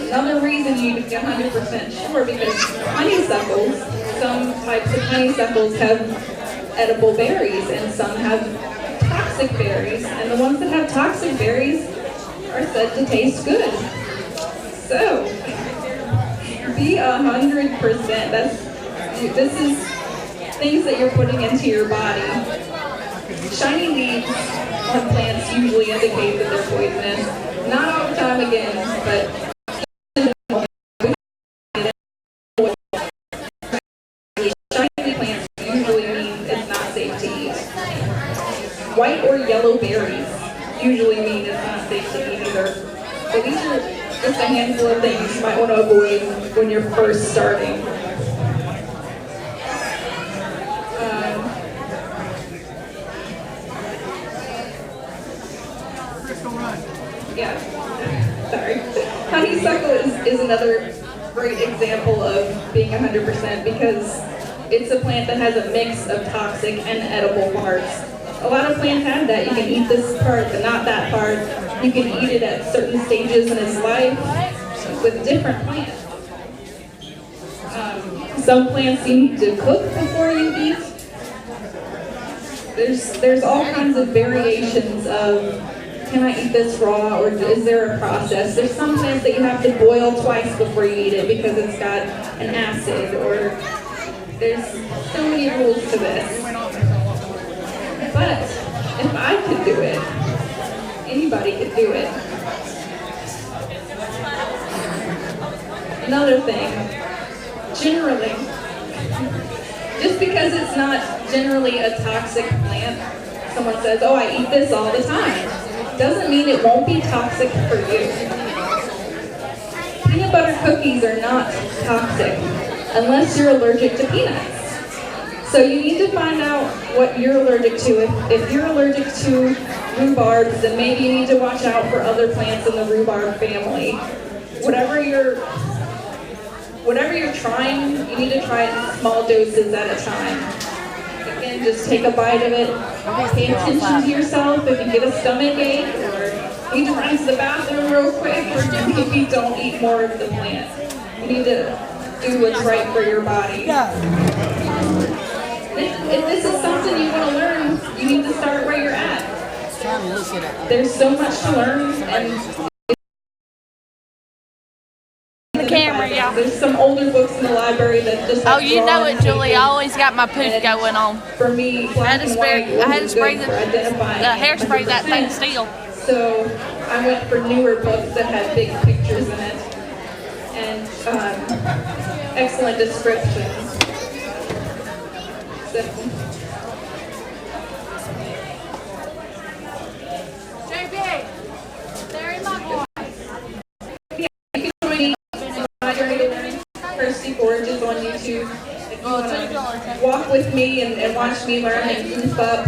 Another reason you need to be 100% sure, because honeysuckles, some types of honeysuckles have edible berries and some have toxic berries, and the ones that have toxic berries are said to taste good. So, be 100%. things that you're putting into your body. Shiny leaves on plants usually indicate that they're poisonous. Not all the time again, but shiny plants usually mean it's not safe to eat. White or yellow berries usually mean it's not safe to eat either. So these are just a handful of things you might want to avoid when you're first starting. Yeah, sorry. Honeysuckle is another great example of being 100% because it's a plant that has a mix of toxic and edible parts. A lot of plants have that. You can eat this part, but not that part. You can eat it at certain stages in its life with different plants. Some plants you need to cook before you eat. There's all kinds of variations of, can I eat this raw, or is there a process? There's some plants that you have to boil twice before you eat it because it's got an acid, or there's so many rules to this. But if I could do it, anybody could do it. Another thing, generally, just because it's not generally a toxic plant, someone says, oh, I eat this all the time, doesn't mean it won't be toxic for you. Peanut butter cookies are not toxic unless you're allergic to peanuts. So you need to find out what you're allergic to. If you're allergic to rhubarb, then maybe you need to watch out for other plants in the rhubarb family. Whatever you're trying, you need to try it in small doses at a time. Again, just take a bite of it. Pay attention to yourself if you get a stomach ache or you need to run to the bathroom real quick, or maybe don't eat more of the plant. You need to do what's right for your body. If this is something you want to learn, you need to start where you're at. There's so much to learn, and The camera, y'all. There's some older books in the library that just have Oh, you know it, drawings Julie. I always got my poof going on. For me, I had to spray the hairspray that thing still. So I went for newer books that had big pictures in it and excellent descriptions. So, JB, there is my boy. yeah, you can join me on my journey to learning Thirsty Forages on YouTube. If you want to walk with me and watch me learn and goof up.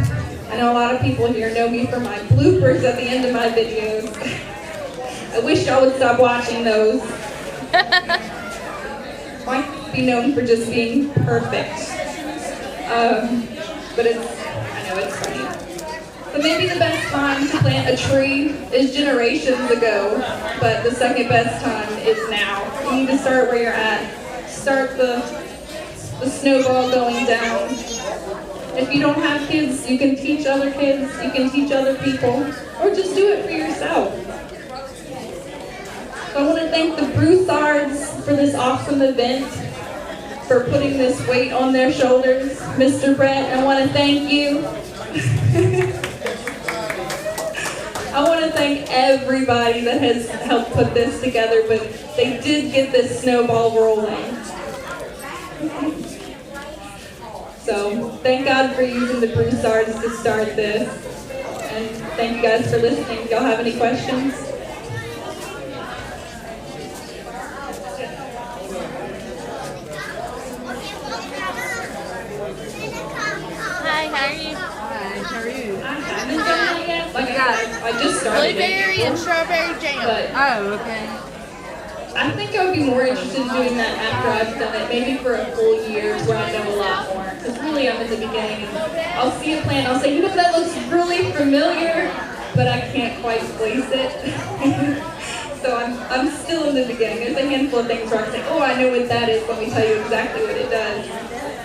I know a lot of people here know me for my bloopers at the end of my videos. I wish y'all would stop watching those. Might be known for just being perfect. But I know it's funny. But maybe the best time to plant a tree is generations ago, but the second best time is now. You need to start where you're at. Start the snowball going down. If you don't have kids, you can teach other kids, you can teach other people, or just do it for yourself. So I want to thank the Broussards for this awesome event, for putting this weight on their shoulders. Mr. Brett, I want to thank you. I want to thank everybody that has helped put this together, but they did get this snowball rolling. So thank God for using the Broussards to start this. And thank you guys for listening. Y'all have any questions? Hi, how are you? How are you? I haven't done it yet. Like I just started Blueberry it. and strawberry jam. But Oh, okay. I think I would be more interested in doing that after I've done it, maybe for a full year where I know a lot more. Because really I'm in the beginning. I'll see a plant, I'll say, you know, that looks really familiar, but I can't quite place it. So I'm still in the beginning. There's a handful of things where I say, oh, I know what that is, let me tell you exactly what it does.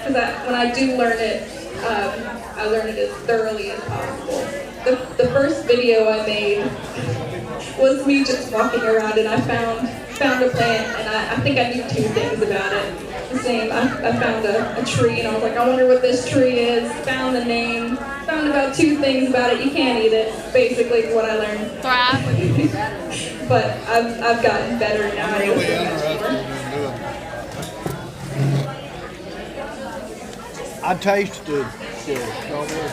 Because when I do learn it, I learn it as thoroughly as possible. The first video I made was me just walking around and I found a plant and I think I knew two things about it. As name. I found a tree and I was like, I wonder what this tree is. Found the name. Found about 2 things about it. You can't eat it. Basically, what I learned. Thrive. But I've gotten better now. I'm really interested in doing it. I tasted the strawberry.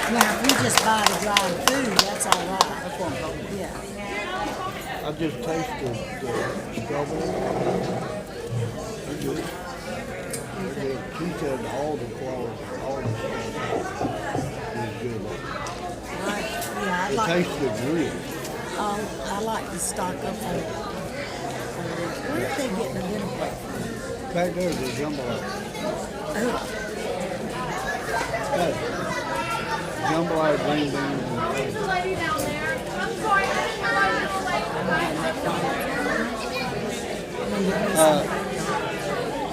Now, if you just buy the dried food, that's all right. That's what I'm talking about. Yeah. I just tasted the strawberry. They're good. They're good. She said all the quality, all the stuff is good. Right. Yeah, I It like. tasted real. I like to stock up on. Where are they getting the dinner plate from? Back there's a jambalaya. Hey, jambalaya, green beans, and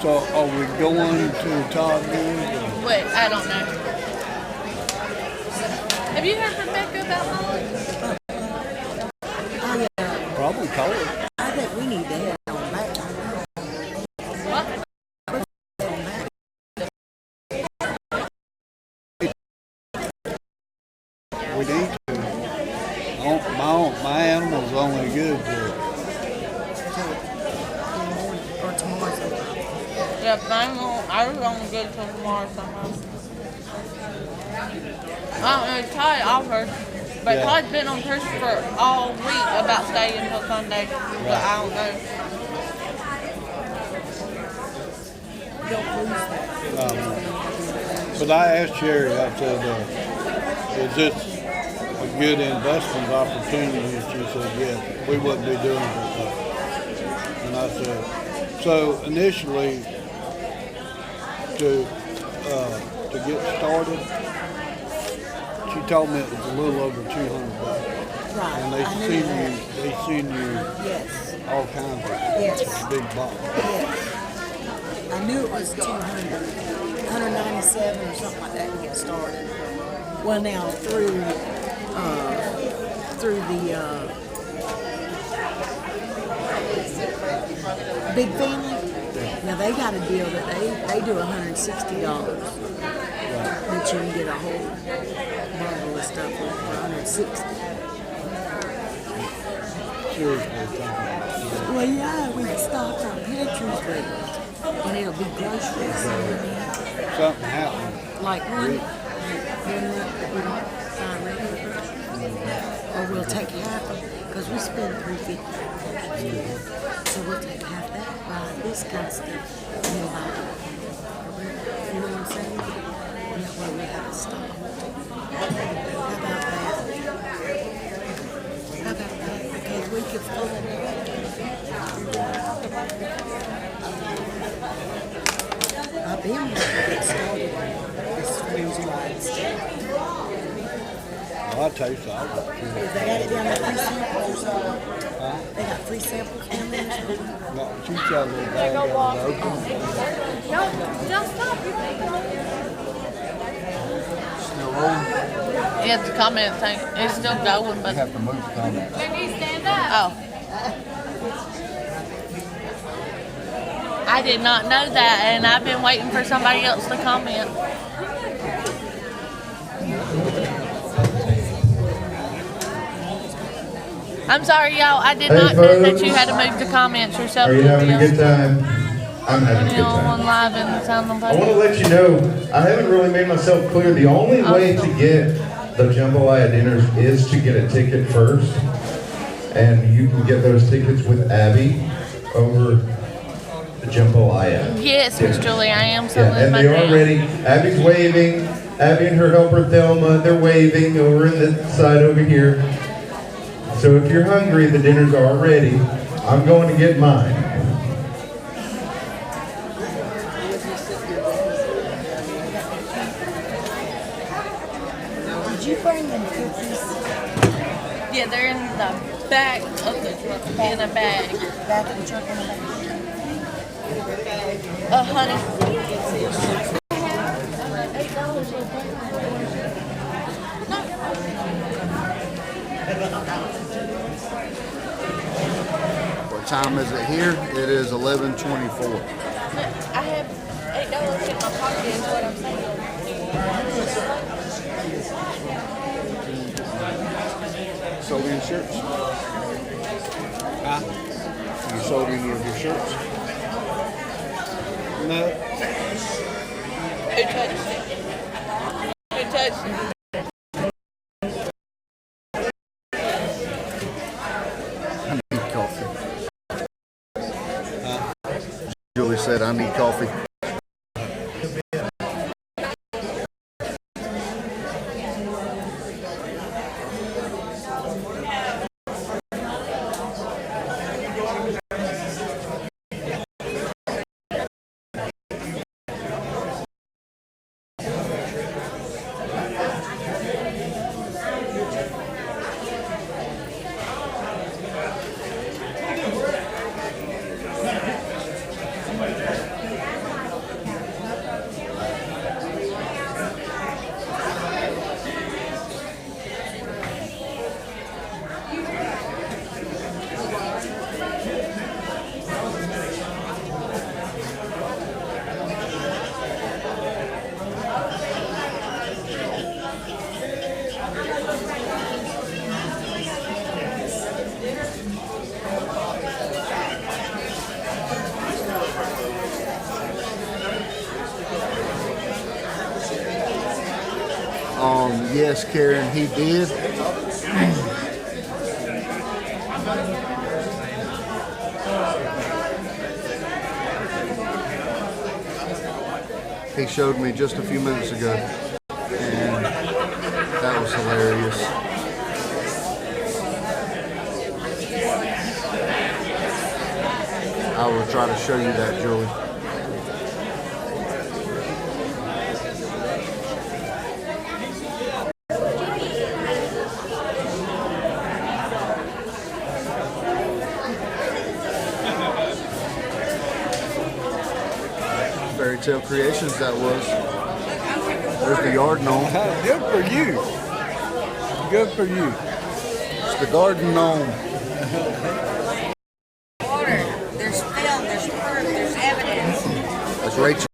so are we going to Todd again? Wait, I don't know. Have you heard from Becca about mine? Probably call it. I think we need to head on back. What? We need to. My animal's only good for Or tomorrow sometime. Yeah, I was only good till tomorrow somehow. I don't know, Todd offered, but Yeah. Todd's been on push for all week about staying until Sunday, but I don't know. Don't lose that. But I asked Sherry, I said, is this a good investment opportunity? And she said, yes, we wouldn't be doing it. And I said, so initially, to get started, she told me it was a little over $200. Right. And I knew that. they send you Yes. all kinds of Yes. big box. Yes. I knew it was 200, 197 or something like that to get started. Well, now through the Big Family, now they got a deal that they do $160, but you can get a whole bundle of stuff for $160. Seriously. Well, yeah, we can stock our pantries, but and it'll be groceries. Something happened. Like one that we don't buy regular groceries. Or we'll take half of it, because we spend $350. So we'll take half that, buy this kind of stuff, and then buy it. You know what I'm saying? And that way we have a stock. How about that? How about that? Because we could fill it up. I've been wanting to get started this freeze-dried stuff. Well, I taste all of it. If they got it down there, free samples or something? They got free samples down there or something? No, she's got a little bag that was open. Don't stop. Still rolling? Yeah, the comment thing, it's still going, You but. have to move the comment. Can you stand up? Oh. I did not know that, and I've been waiting for somebody else to comment. I'm sorry, y'all. I did not know that you had to move the comments yourself. Are you having a good time? I'm having a good On time. live and sound on I want to let you know, I haven't really made myself clear. The only way to get the jambalaya dinners is to get a ticket first. And you can get those tickets with Abby over the jambalaya. Yes, Miss Julie, I am so Yeah, and they are ready. Abby's waving. Abby and her helper Thelma, they're waving over in the side over here. So if you're hungry, the dinners are ready. I'm going to get mine. Did you bring them cookies? Yeah, they're in the back of the truck, in a bag. Back in the truck in the back? Honey. time is it here? It is 11:24. I have $8 in my pocket, is what I'm saying. Sold any shirts? Huh? You sold any of your shirts? No. Who touched it? Who touched it? I need coffee. Julie said, I need coffee. Yes, Karen, he did. He showed me just a few minutes ago, and that was hilarious. I will try to show you that, Julie. Fairy Tale Creations, that was. There's the yard gnome. Good for you. Good for you. It's the garden gnome. Water, there's film, there's proof, there's evidence. That's Rachel.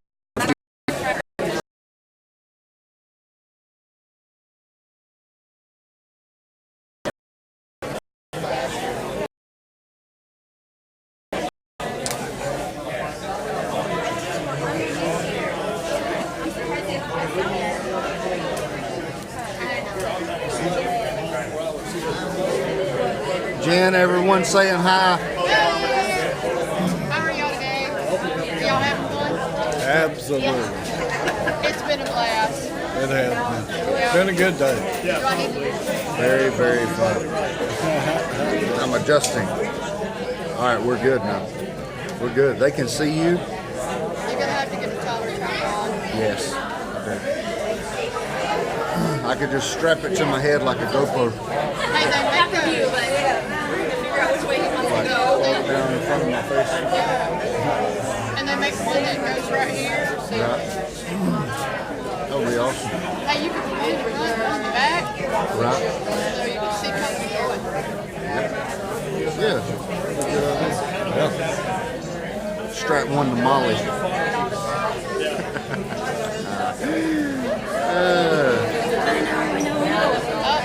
Jen, everyone saying hi. How are y'all today? Y'all having fun? Absolutely. It's been a blast. It has been. It's been a good day. Do I need to Very, very fun. I'm adjusting. All right, we're good now. We're good. They can see you. You're gonna have to get a taller tripod. Yes. I could just strap it to my head like a GoPro. Hey, they make the Like, hold it down in front of my face. and they make one that goes right here. So Right. That would be awesome. hey, you can put it on the back, Right. so you can see coming through it. Yeah. Good idea. Strap one to Molly.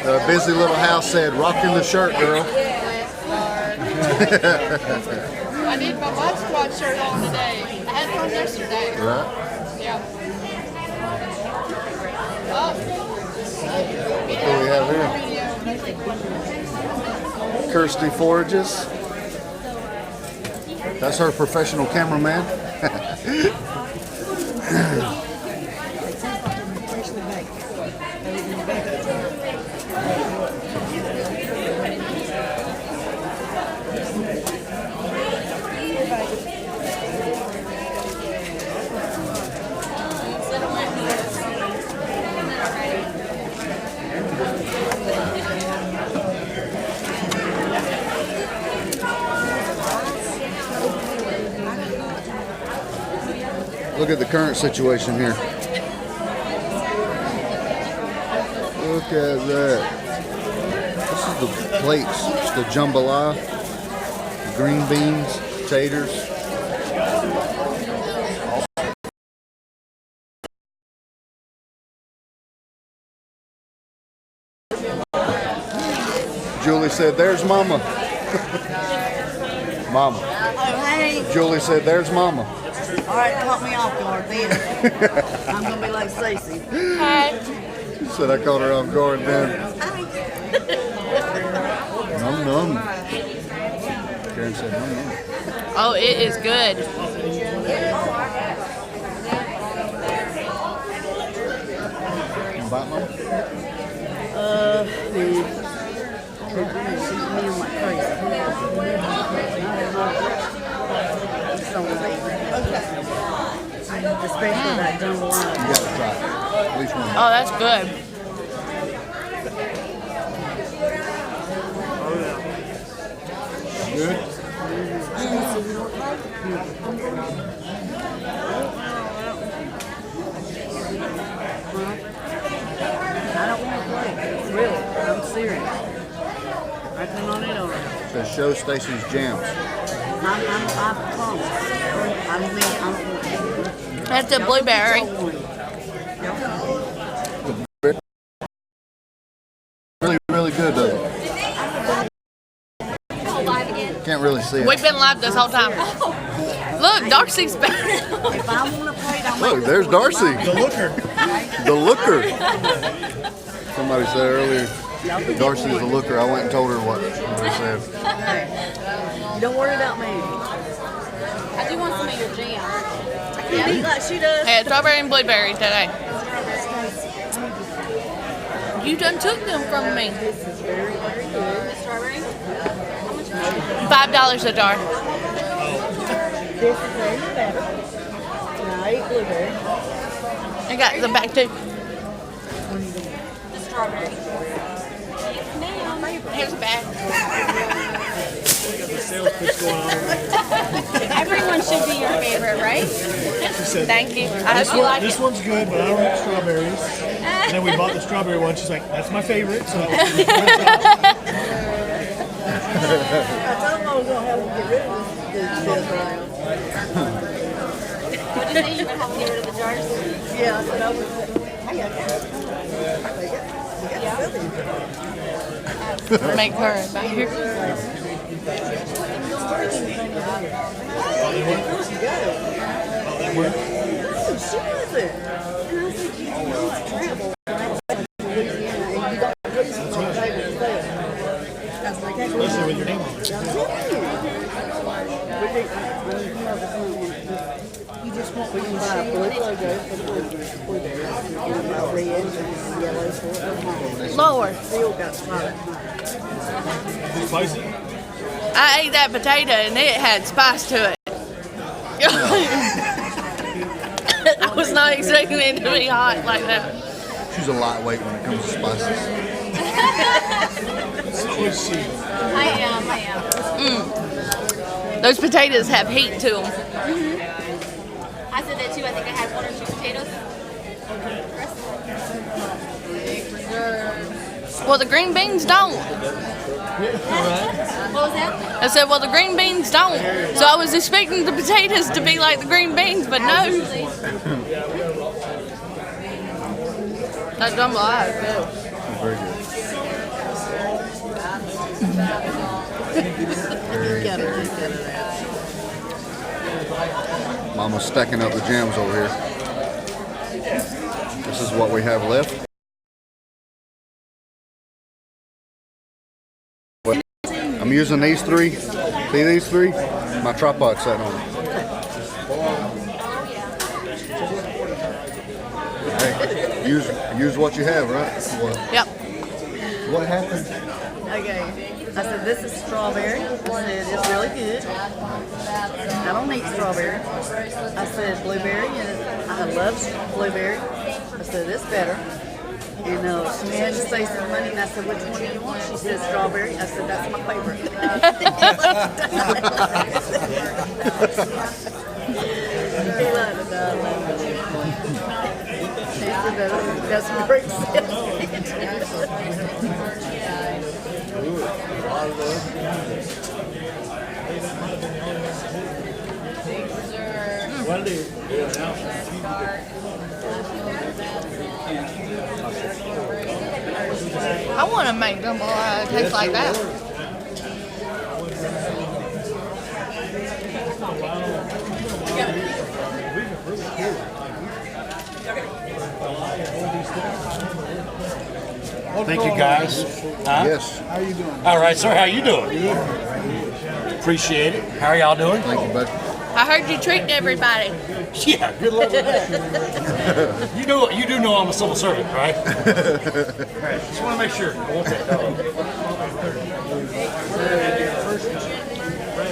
The busy little house said, rocking the shirt, girl. I need my Mod Squad shirt on today. I had one yesterday. Right. Yeah. Oh. What do we have here? Kirsty Forages. That's her professional cameraman. Look at the current situation here. Look at that. This is the plates. It's the jambalaya. green beans, taters. Julie said, "There's Mama." Mama. Oh, hey. Julie said, "There's Mama." All right, caught me off guard then. I'm going to be like Stacy. Hi. Said I caught her off guard then. Num num. Karen said num num. Oh, it is good. You bite, Mama? Me like crazy. Especially that jungle line. You gotta try it. At least one. Oh, that's good. Good? I don't want to play. Really, I'm serious. I come on it over. So show Stacy's jams. I promise. That's a blueberry. Really, really good though. Can't really see it. We've been live this whole time. Look, Darcy's back. If I want to play, I'll Look, there's Darcy. The looker. The looker. Somebody said earlier, Darcy's the looker. I went and told her what they said. Don't worry about me. I do want some of your jam. I can't eat like she does. Hey, strawberry and blueberry today. You done took them from me. This is very, very good. Strawberry? $5 a jar. This is very better. Now I eat blueberry. I got the back too. The strawberry. Here's the bag. The sales pitch going on. Everyone should be your favorite, right? Thank you. I hope you like This it. one's good, but I don't like strawberries. And then we bought the strawberry one. She's like, "That's my favorite." So that was I told them I was going to have to get rid of this round. What did you say? You would have to get rid of the jars? Yeah, I said I was. Make her back here. especially with your name on it. You just want to buy a blue logo for the blueberry. And buy red and yellow for it. Lower. Still got spot. Is it spicy? I ate that potato and it had spice to it. I was not expecting it to be hot like that. She's a lightweight when it comes to spices. So is she. I am. Those potatoes have heat to them. I said that too. I think I had 1 or 2 potatoes. Well, the green beans don't. What was that? I said, well, the green beans don't. So I was expecting the potatoes to be like the green beans, but no. That jambalaya is good. Very good. Very good. Mama's stacking up the jams over here. This is what we have left. I'm using these 3. See these 3? My tripod set on. Hey, use what you have, right? Yep. What happened? Okay. I said, this is strawberry. I said, it's really good. I don't eat strawberry. I said, blueberry, and I love blueberry. I said, it's better. And she had to say some money, and I said, which one do you want? She said, strawberry. I said, that's my favorite. He loved it, She said, that's my great Well, they announced I want to make jambalaya taste like that. Thank you, guys. Huh? Yes. How you doing? All right, sir. How you doing? Appreciate it. How are y'all doing? Thank you, bud. I heard you treat everybody. Yeah, good luck with that. You do know I'm a civil servant, right? All right, just want to make sure. I want that dog.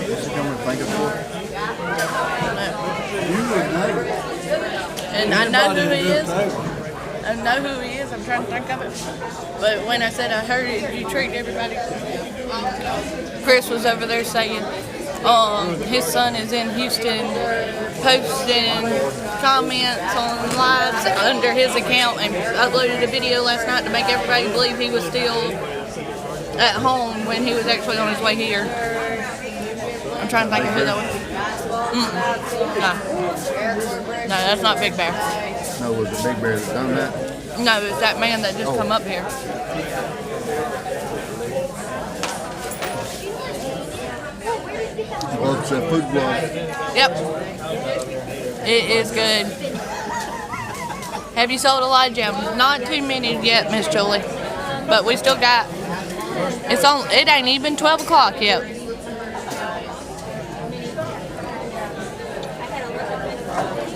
What's he coming to thank us for? You would know. And I know who Anybody he would is. know. I know who he is. I'm trying to think of it. But when I said I heard you treat everybody, Chris was over there saying his son is in Houston posting comments on lives under his account and uploaded a video last night to make everybody believe he was still at home when he was actually on his way here. I'm trying to think of who that was. No, that's not Big Bear. No, was it Big Bear that done that? No, it's that man that just come up here. Well, it's a food blog. Yep. It is good. Have you sold a lot of gems? Not too many yet, Miss Julie. But we still got, it ain't even 12 o'clock yet.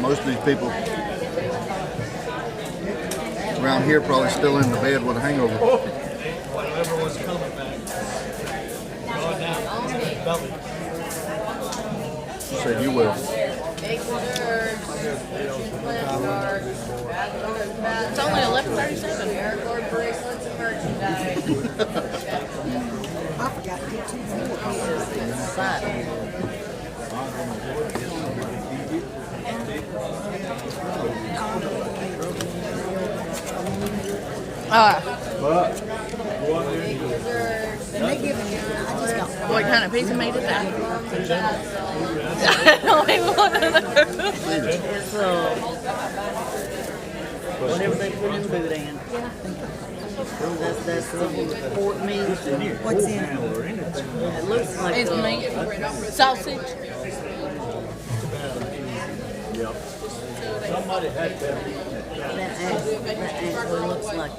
Most of these people around here probably still in the bed with a hangover. everyone's coming back. God now. You said you will. It's only 11:37. I forgot to get 2 more. What kind of piece of meat is that? I don't even want to know. It's whatever they put in boudin. That's the pork meat. What's in it? It looks like It's meat. Sausage. Somebody had that. that actually looks like a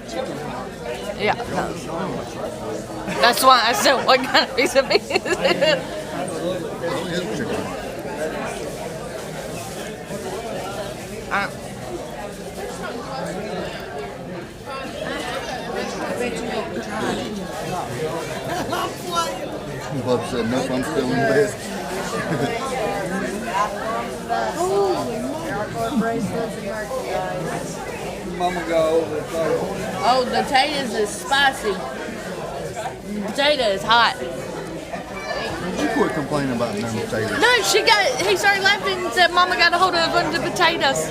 chicken heart. Yeah. That's why I said, what kind of piece of meat is it? Bub said, nope, I'm still in bed. Mama got over it. Oh, the potatoes is spicy. Potato is hot. You quit complaining about them potatoes. No, he started laughing and said, Mama got a hold of a bunch of potatoes.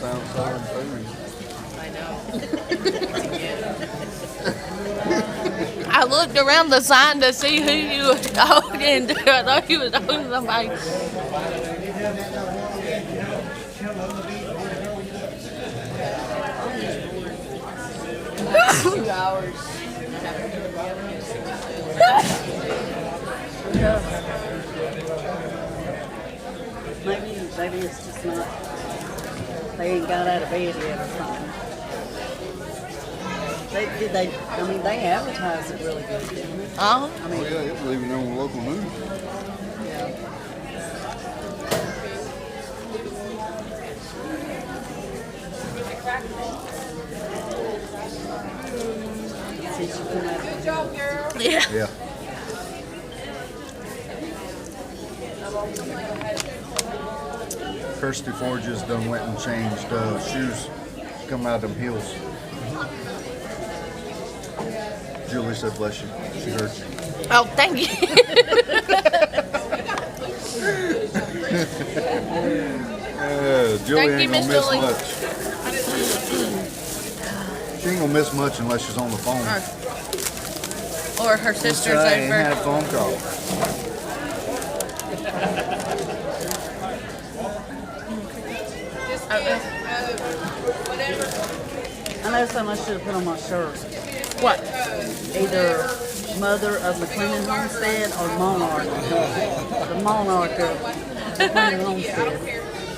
Sounds so enthused. I looked around the sign to see who you were talking to. I thought you was talking to somebody. 2 hours. Maybe it's just not. They ain't got out of bed yet or something. They advertise it really good, didn't they? Uh-huh. I mean, Yeah, it was even on local news. since you come out of the Yeah. Yeah. Kirsty Forges done went and changed shoes coming out of them hills. Julie said bless you. She heard you. Oh, thank you. Julie Thank ain't you, gonna Miss miss Julie. much. She ain't gonna miss much unless she's on the phone. Or her sister's I ain't had a over. phone call. I know something I should have put on my shirt. What? Either Mother of McLennan Homestead or Monarch. The Monarch of McLennan Homestead.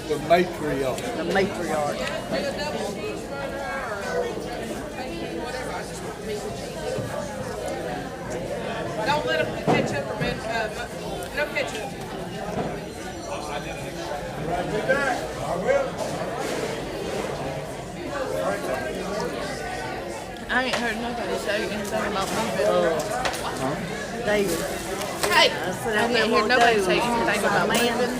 The matriarch. The matriarch. Don't let them put ketchup or no ketchup. I ain't heard nobody say anything about moving. David. Hey, I sit I out there didn't hear one nobody day say anything about man, moving.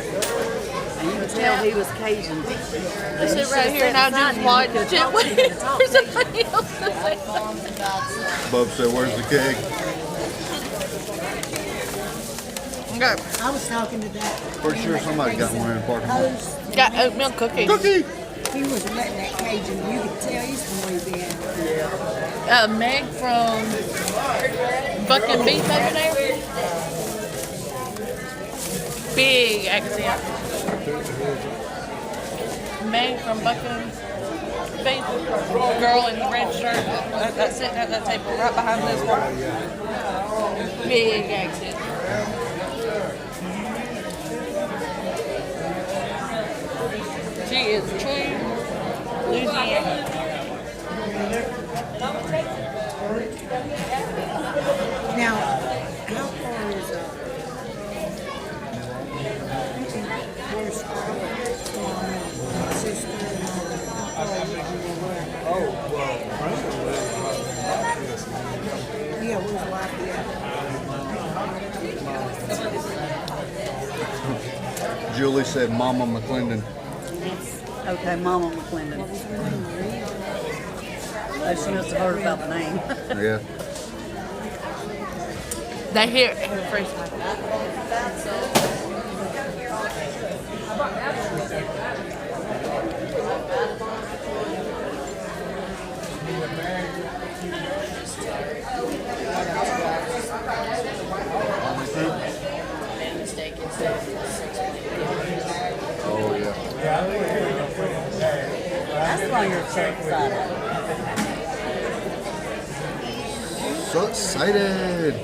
and you could tell he was Cajun. I sit right here and I just watch it. Wait for somebody else to say something. Bub said, where's the keg? Okay. I was talking to that. Pretty sure somebody got one in the parking lot. Got oatmeal cookies. Cookie! He was letting that Cajun. You could tell he's from Louisiana. Meg from fucking beef over there. Big accent. Meg from Bucking Beef. Girl in the red shirt. That's sitting at that table right behind this one. Big accent. She is true Louisiana. Now, how far is where's Scarlett's sister and all that? How far would you know where? Oh, well, Franklin Yeah, where's Lafayette? Julie said Mama McClendon. Okay, Mama McClendon. Oh, she must have heard about the name. Yeah. They hear every phrase. Oh, yeah. That's why you're so excited. So excited.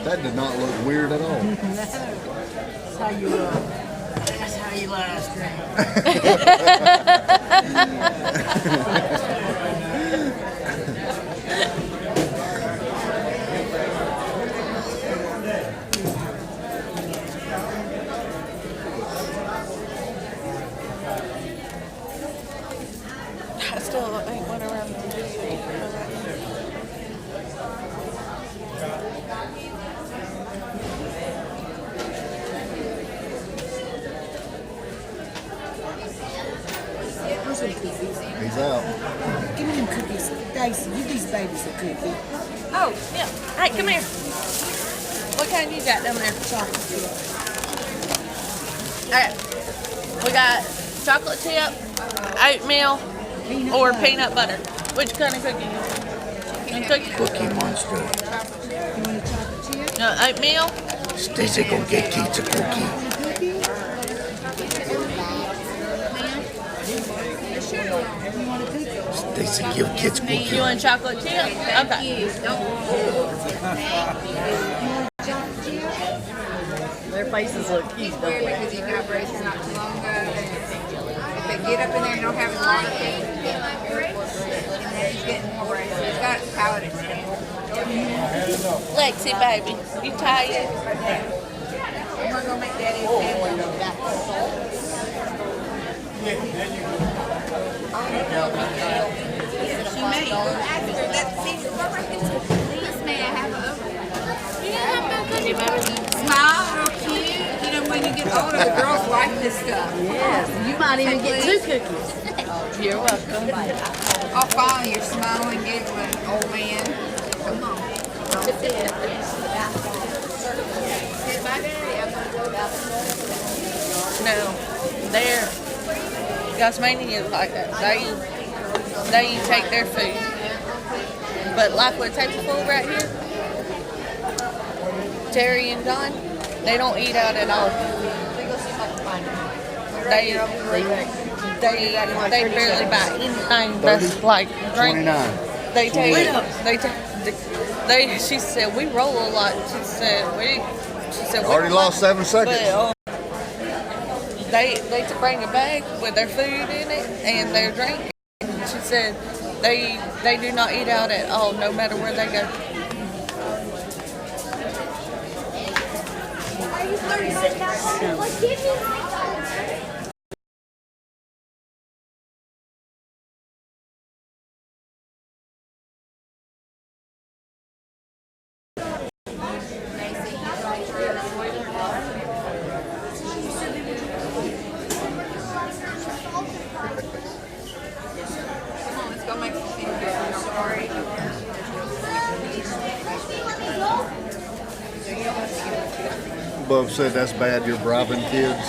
That did not look weird at all. That's how you last drink. I still ain't went around the He's out. Give me them cookies. Daisy, give these babies a cookie. Oh, yeah. Hey, come here. What kind you got down there? Chocolate chip. Alright. We got chocolate chip, oatmeal, or peanut butter. Which kind of cookie? Cookie Monster. You want a chocolate chip? No, oatmeal. Stacy, go get Keith a cookie. Stacy, give kids cookie. You want chocolate chip? Okay. Their faces look cute, don't Weird they? because he got braces not too long ago. If they get up in there and don't have a lot of feet, he's getting more braces. He's got palate expansion. Lexi, baby, you tired? I'm gonna go make Daddy a sandwich. She may go ask her that season. Please, may I have a smile real cute? You know, when you get older, the girls like this stuff. Yes, you might even get 2 cookies. You're welcome. I'll follow your smiling, giggling old man. Come on. No, they're Tasmania is like that. They take their food, but like with table food right here, Terry and John, they don't eat out at all. They barely buy anything that's like drink. 29. She said we roll a lot. She said we Already lost 7 seconds. But, they bring a bag with their food in it and their drink. She said they do not eat out at all, no matter where they go. Are you 36 now? Let's give you. Let's go make some sandwiches. I'm sorry. Bub said that's bad. You're bribing kids.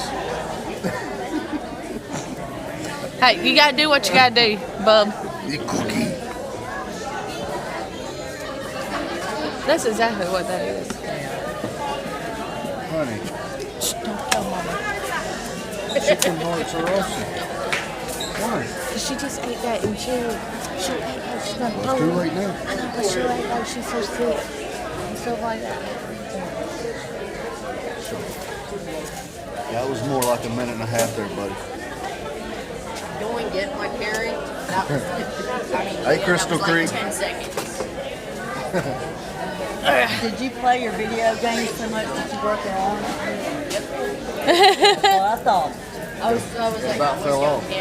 Hey, you gotta do what you gotta do, bub. The cookie. That's exactly what that is. Honey, Shh, don't tell mama. chicken hearts are awesome. Why? She just ate that and she'll eat like she's not Well, it's too late now. I know, but she'll eat like she's so sick and stuff like that. That was more like a minute and a half there, buddy. Go and get my Carrie. That was, Hey, Crystal that was Creek. like 10 seconds. Did you play your video games so much that you broke your arm? Yep. Well, I thought. I was like, About fell off. a week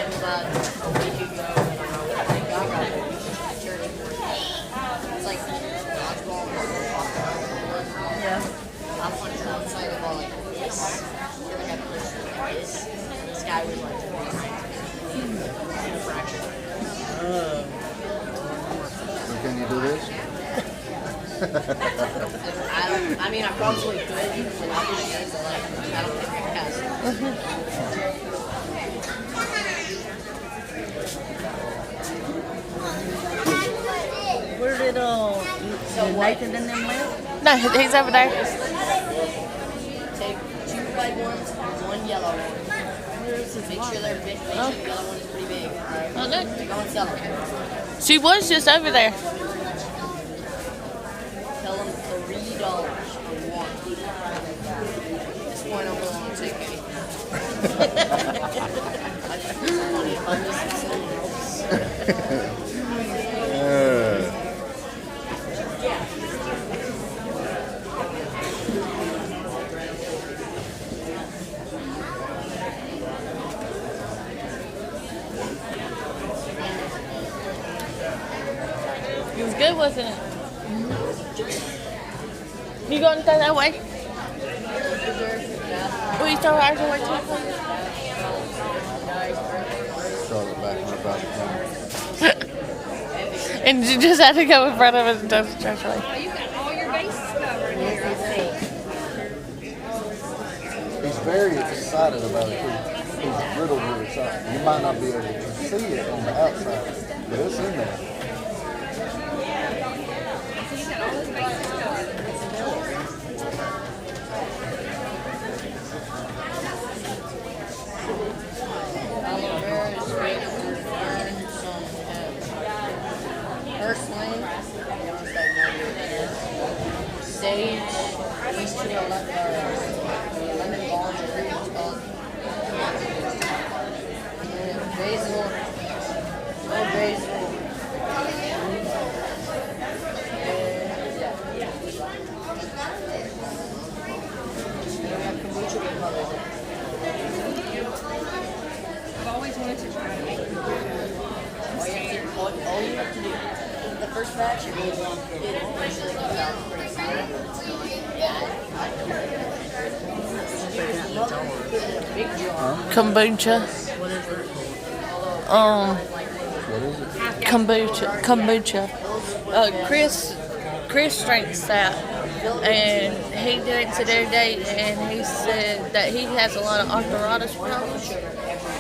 ago, and I think I got it. It's like dodgeball. Yeah. I punched outside the ball like this. Then I got pushed like this. And this guy was like, fracture. So can you do this? I mean, I probably could, but I don't think I can. Where did Nathan and them live? No, he's over there. Take 2 red ones, 1 yellow one. Make sure they're big. Make sure the yellow one is pretty big. Oh, no. Go and sell them. She was just over there. Tell them $3 for 1. At this point, I'm willing to take any. It was good, wasn't it? You going to throw that way? Will you throw ours away too? Charlotte back on about the And you just had to go in front of us and touch the trash away. You got all your bases covered here. He's very excited about it. He's really excited. You might not be able to see it on the outside, but it's in there. You got all his bases covered. Sage, these 2 are left. just wanted to try it. All you have to do, the first batch, it usually comes out pretty Kombucha. Kombucha. Chris drinks that, and he drinks it every day, and he said that he has a lot of arthritis problems,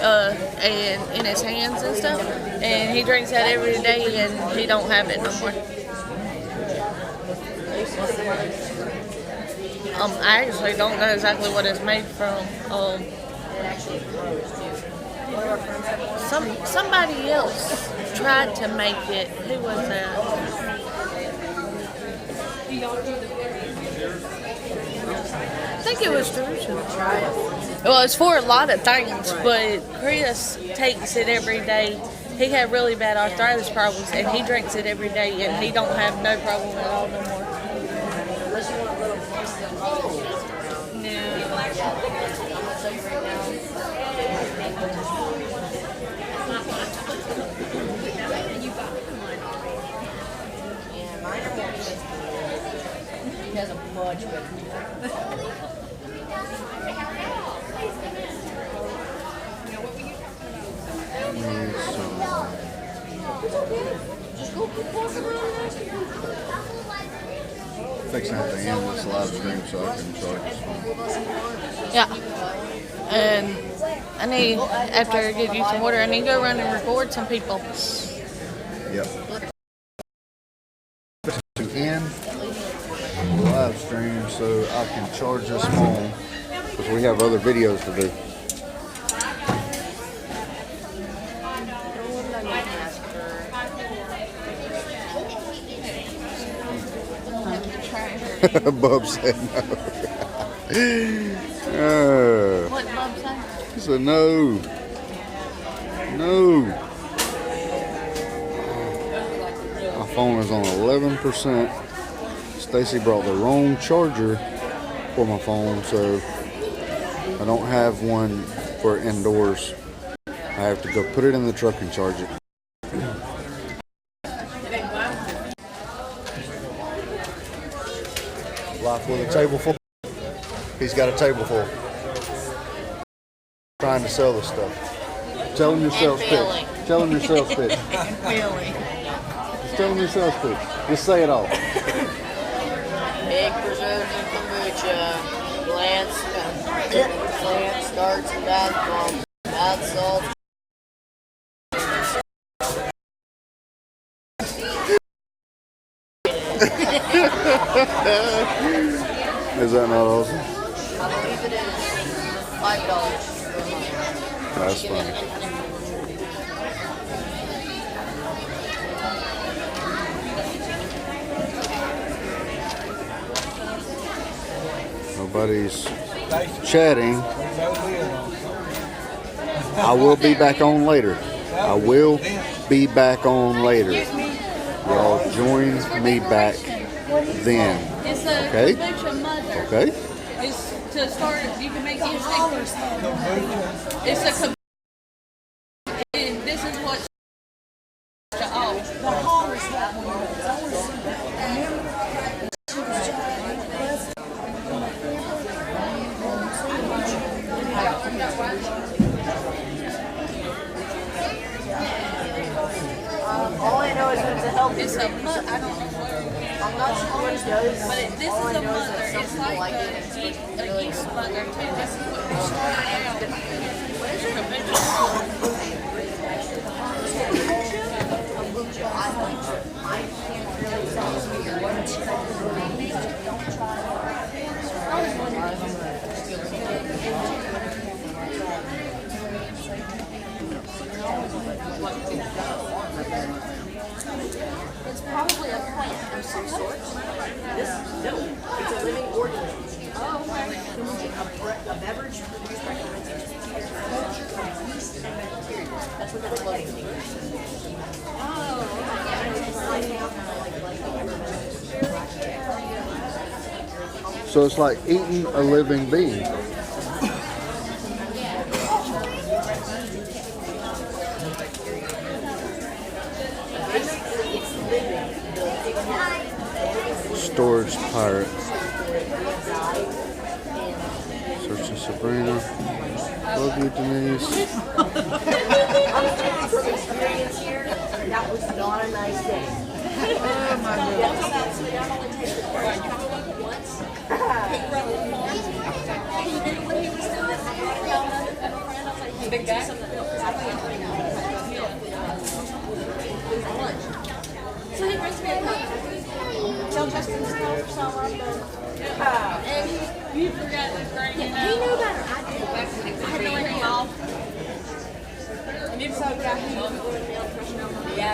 and in his hands and stuff, and he drinks that every day, and he don't have it no more. I actually don't know exactly what it's made from. Somebody else tried to make it. Who was that? I think it was Jerusalem. Well, it's for a lot of things, but Chris takes it every day. He had really bad arthritis problems, and he drinks it every day, and he don't have no problem at all no more. He has a much better. Fixing at the end of this live stream so I can charge this phone. Yeah. And I need, after I get you some water, I need to go run and record some people. Yep. To end the live stream so I can charge this phone because we have other videos to do. Bub said no. What did Bob say? He said no. No. My phone is on 11%. Stacy brought the wrong charger for my phone, so I don't have one for indoors. I have to go put it in the truck and charge it. Life with a table full. He's got a table full. Trying to sell this stuff. Tell him your sales pitch. Tell him your sales pitch. Just tell him your sales pitch. Just say it all. Egg preserves and kombucha, plant starts and bath bombs, bath salts. Is that not awesome? I believe it is $5 for a month. That's funny. Nobody's chatting. I will be back on later. I will be back on later. Y'all join me back then. It's a Okay? kombucha mother. Okay? It's to start, you can make these stickers. It's a kombucha. And this is what to all. The hall is that one. All I know is that it's a healthy It's a mother. I don't know where. I'm not sure what it does. But this is a mother. It's like a yeast mother too. This is what we started out. It's probably a plant of some sort. It's a living organism. Oh, okay. A beverage produced by fermentation. That's what the floating thing is. So it's like eating a living being. Storage pirate. Searching Sabrina. Love you, Denise. That was not a nice day. Oh my So he brings me a cup. Tell Justin to call for some of them. And you forgot to bring it. He knew better. I did. I had to ring him off. And if so, yeah, he